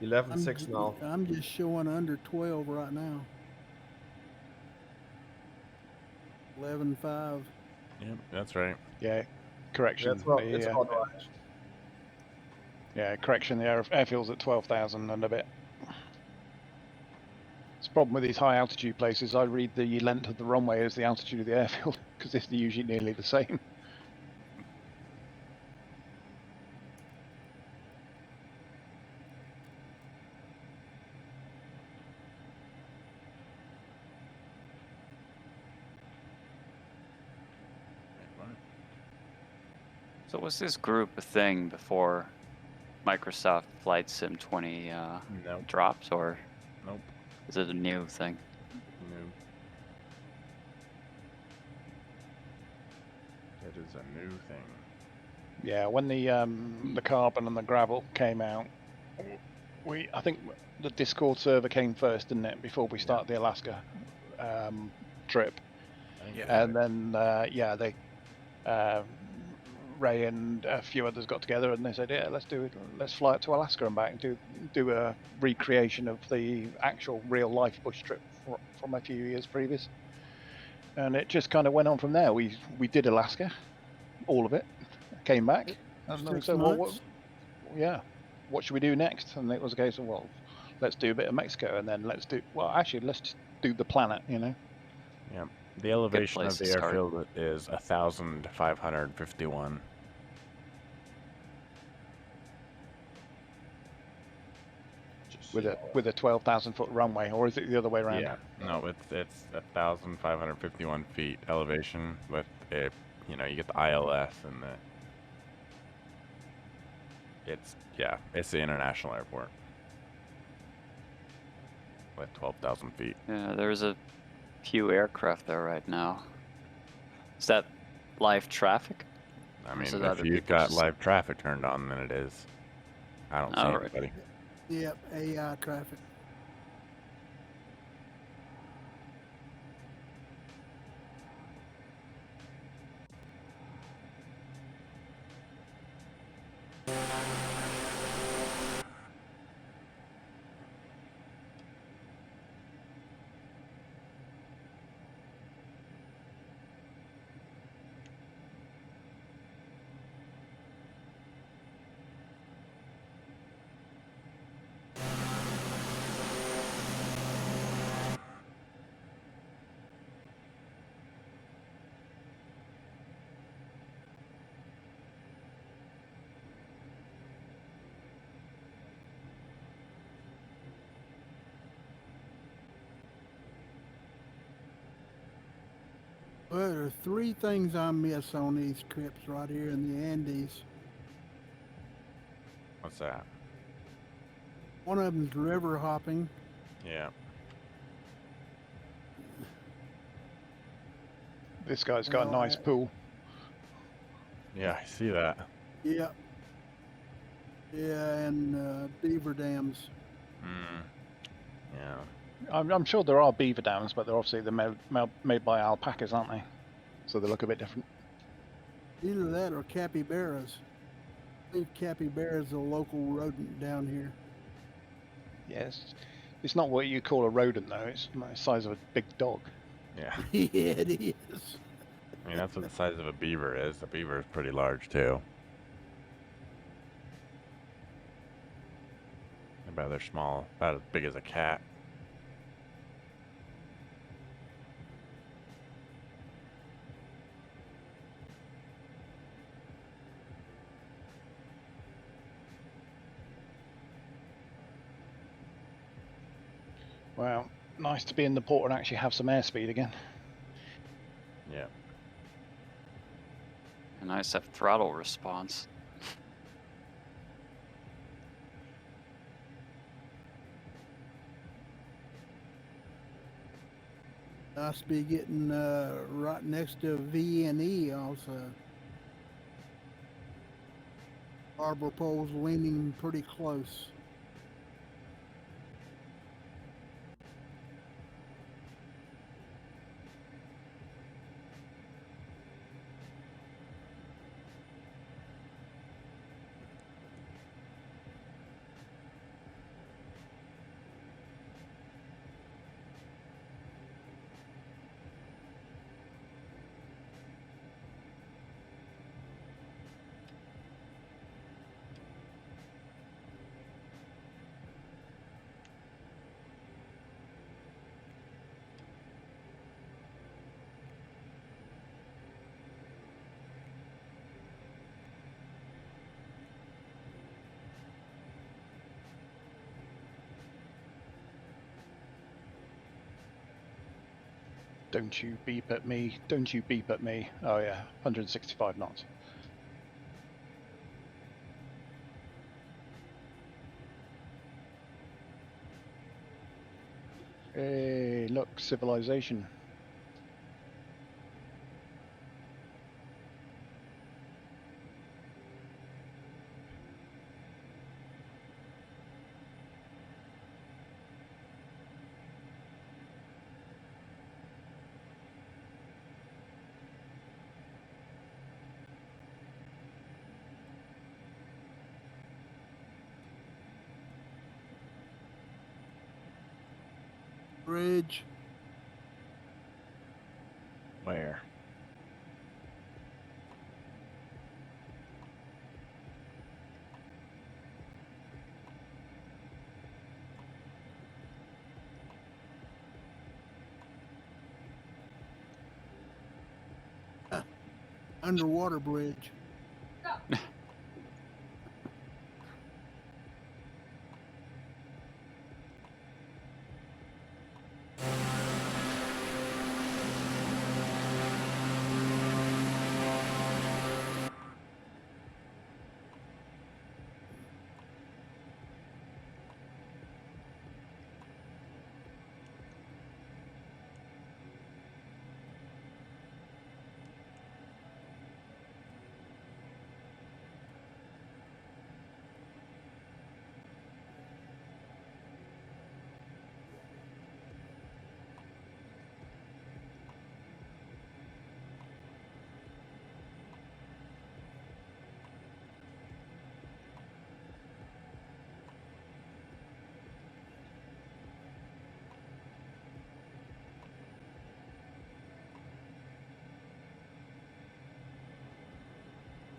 11.6 now. I'm just showing under 12 right now. 11.5. Yep, that's right. Yeah, correction. That's well, it's about right. Yeah, correction. The airfield's at 12,000 and a bit. It's a problem with these high altitude places. I read the length of the runway as the altitude of the airfield because it's usually nearly the same. So was this group a thing before Microsoft Flight Sim 20 Nope. dropped, or Nope. is it a new thing? New. It is a new thing. Yeah, when the carbon and the gravel came out, I think the Discord server came first, didn't it? Before we started the Alaska trip, I think Yeah. so. and then yeah, they Ray and a few others got together and they said, yeah, let's do it. Let's fly it to Alaska and back and do a recreation of the actual real life bush trip from a few years previous. And it just kind of went on from there. We did Alaska, all of it, came back, and then we 6 said, well, months. what should we do next? And it was a case of, well, let's do a bit of Mexico, and then let's do let's do the planet, you know. Yeah. The elevation place of the to start. airfield is 1,551. With a 12,000-foot runway, or is it the other way around? Yeah. No, it's 1,551 feet elevation with a, you get the ILS and it's the international airport with 12,000 feet. Yeah, there's a few aircraft there right now. Is that live traffic? I mean, Is it if other you've people's got just- live traffic turned on, then it is. I don't see All right. anybody. Yep, AI traffic. Well, there are 3 things I miss on these trips right here in the Andes. What's that? One of them's river hopping. Yeah. This guy's got a nice pool. Yeah, I see that. Yep. Yeah, and beaver dams. Yeah. I'm sure there are beaver dams, but they're made by alpacas, aren't they? So they look a bit different. Either that or capybaras. I think capybara's a local rodent down here. Yes, it's not what you call a rodent though. It's the size of a big dog. Yeah. Yeah, it is. I mean, that's what the size of a beaver is. The beaver is pretty large too. About they're small, about as big as a cat. Well, nice to be in the port and actually have some airspeed again. Yeah. And nice to have throttle response. Nice to be getting right next to V&E also. Harbor poles leaning pretty close. Don't you beep at me. Don't you beep at me. Oh yeah, 165 knots. Hey, look, civilization. Bridge. Where? Underwater bridge.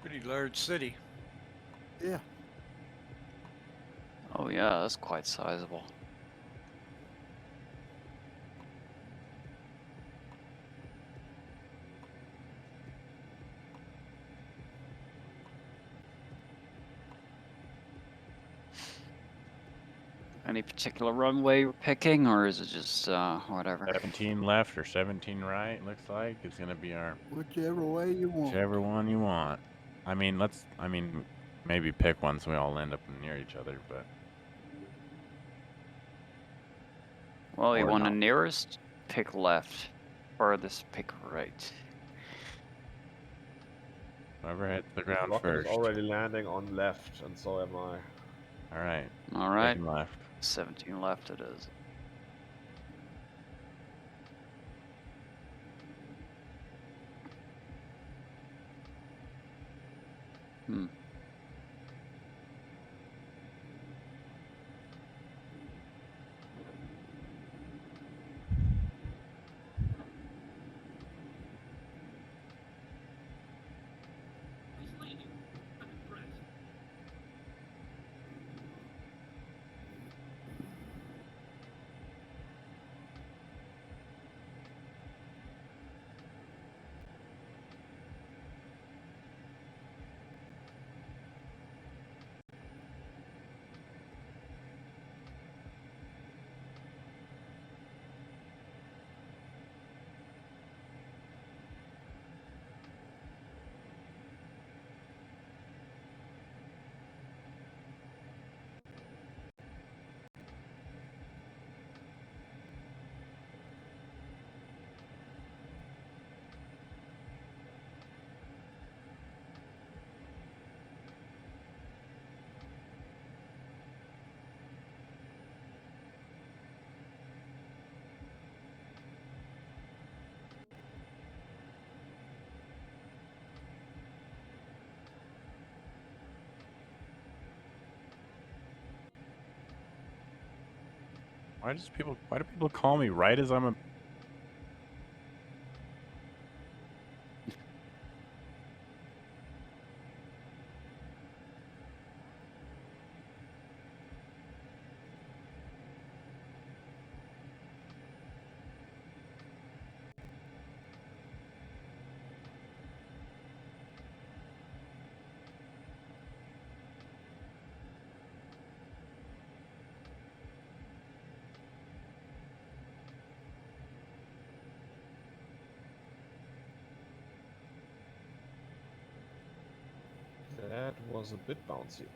Pretty large city. Yeah. Oh yeah, that's quite sizable. Any particular runway you're picking, or is it just whatever? 17 left or 17 right, looks like. It's going to be our Whichever way you want. whichever one you want. I mean, maybe pick one so we all end up near each other, but Well, you Or want the not. nearest? Pick left. Farthest, pick right. whoever hits the ground Rocket is first. already landing on left, and so am I. All right. All right. Taking left. 17 left it is. Hmm. Why do people call me right as I'm a That was a bit bouncy.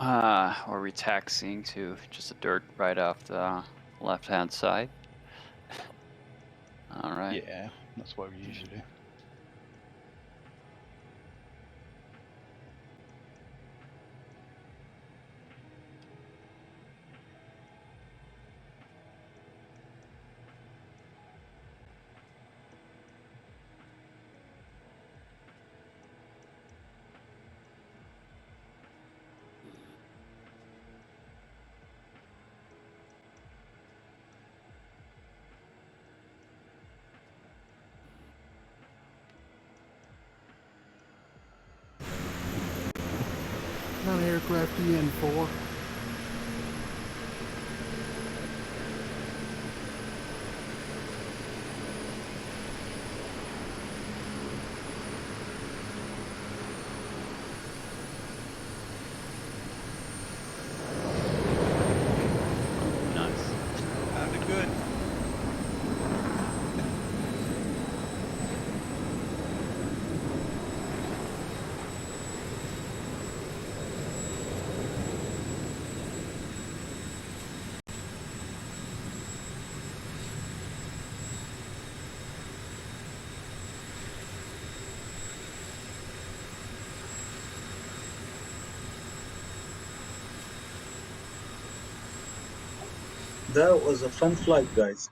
Or we taxiing to just a dirt right off the left-hand side? All right. Yeah, that's what we usually do. What kind of aircraft are you in for? Nice. Sounded good. That was a fun flight, guys.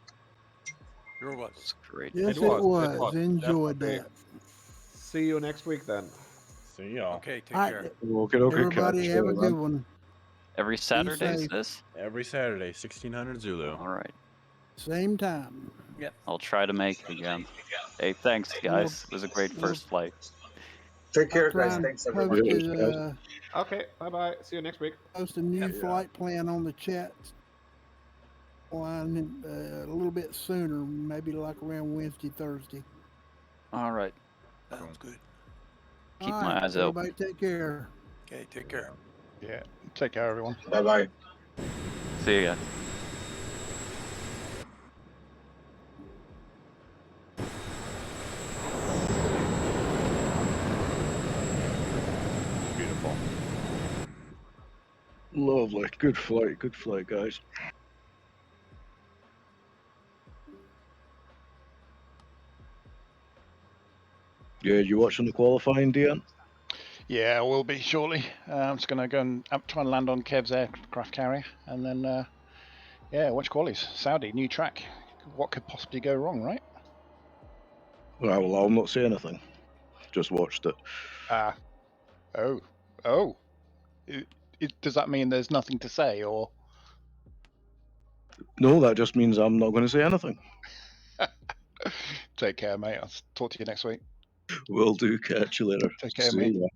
Sure was. That's great. Yes, It it was. was. Enjoyed Definitely. that. See you next week then. See y'all. Okay, take All right, care. Okay, everybody catch have a you, good man. one. Every Saturday is safe. this? Every Saturday, 1600 Zulu. All right. Same time. Yep. I'll try to make it again. Hey, thanks, guys. It was a great we'll- first flight. Take care, I'll try guys. and Thanks, post everybody. it, Okay, bye bye. See you next week. post a new flight plan on the chat line a little bit sooner, maybe like around Wednesday, Thursday. All right. Sounds good. Keep All my right, eyes everybody open. take care. Okay, take care. Yeah. Take care, everyone. Bye bye. See you guys. Beautiful. Lovely. Good flight, guys. Yeah, you watching the qualifying, Deanne? Yeah, I will be shortly. I'm just going to go and try and land on Kev's aircraft carrier, and then yeah, watch qualies. Saudi, new track. What could possibly go wrong, right? Right, well, I'll not say anything. Just watched it. Oh. Does that mean there's nothing to say, or? No, that just means I'm not going to say anything. Take care, mate. I'll talk to you next week. Will do. Catch you later. Take care, See mate. ya.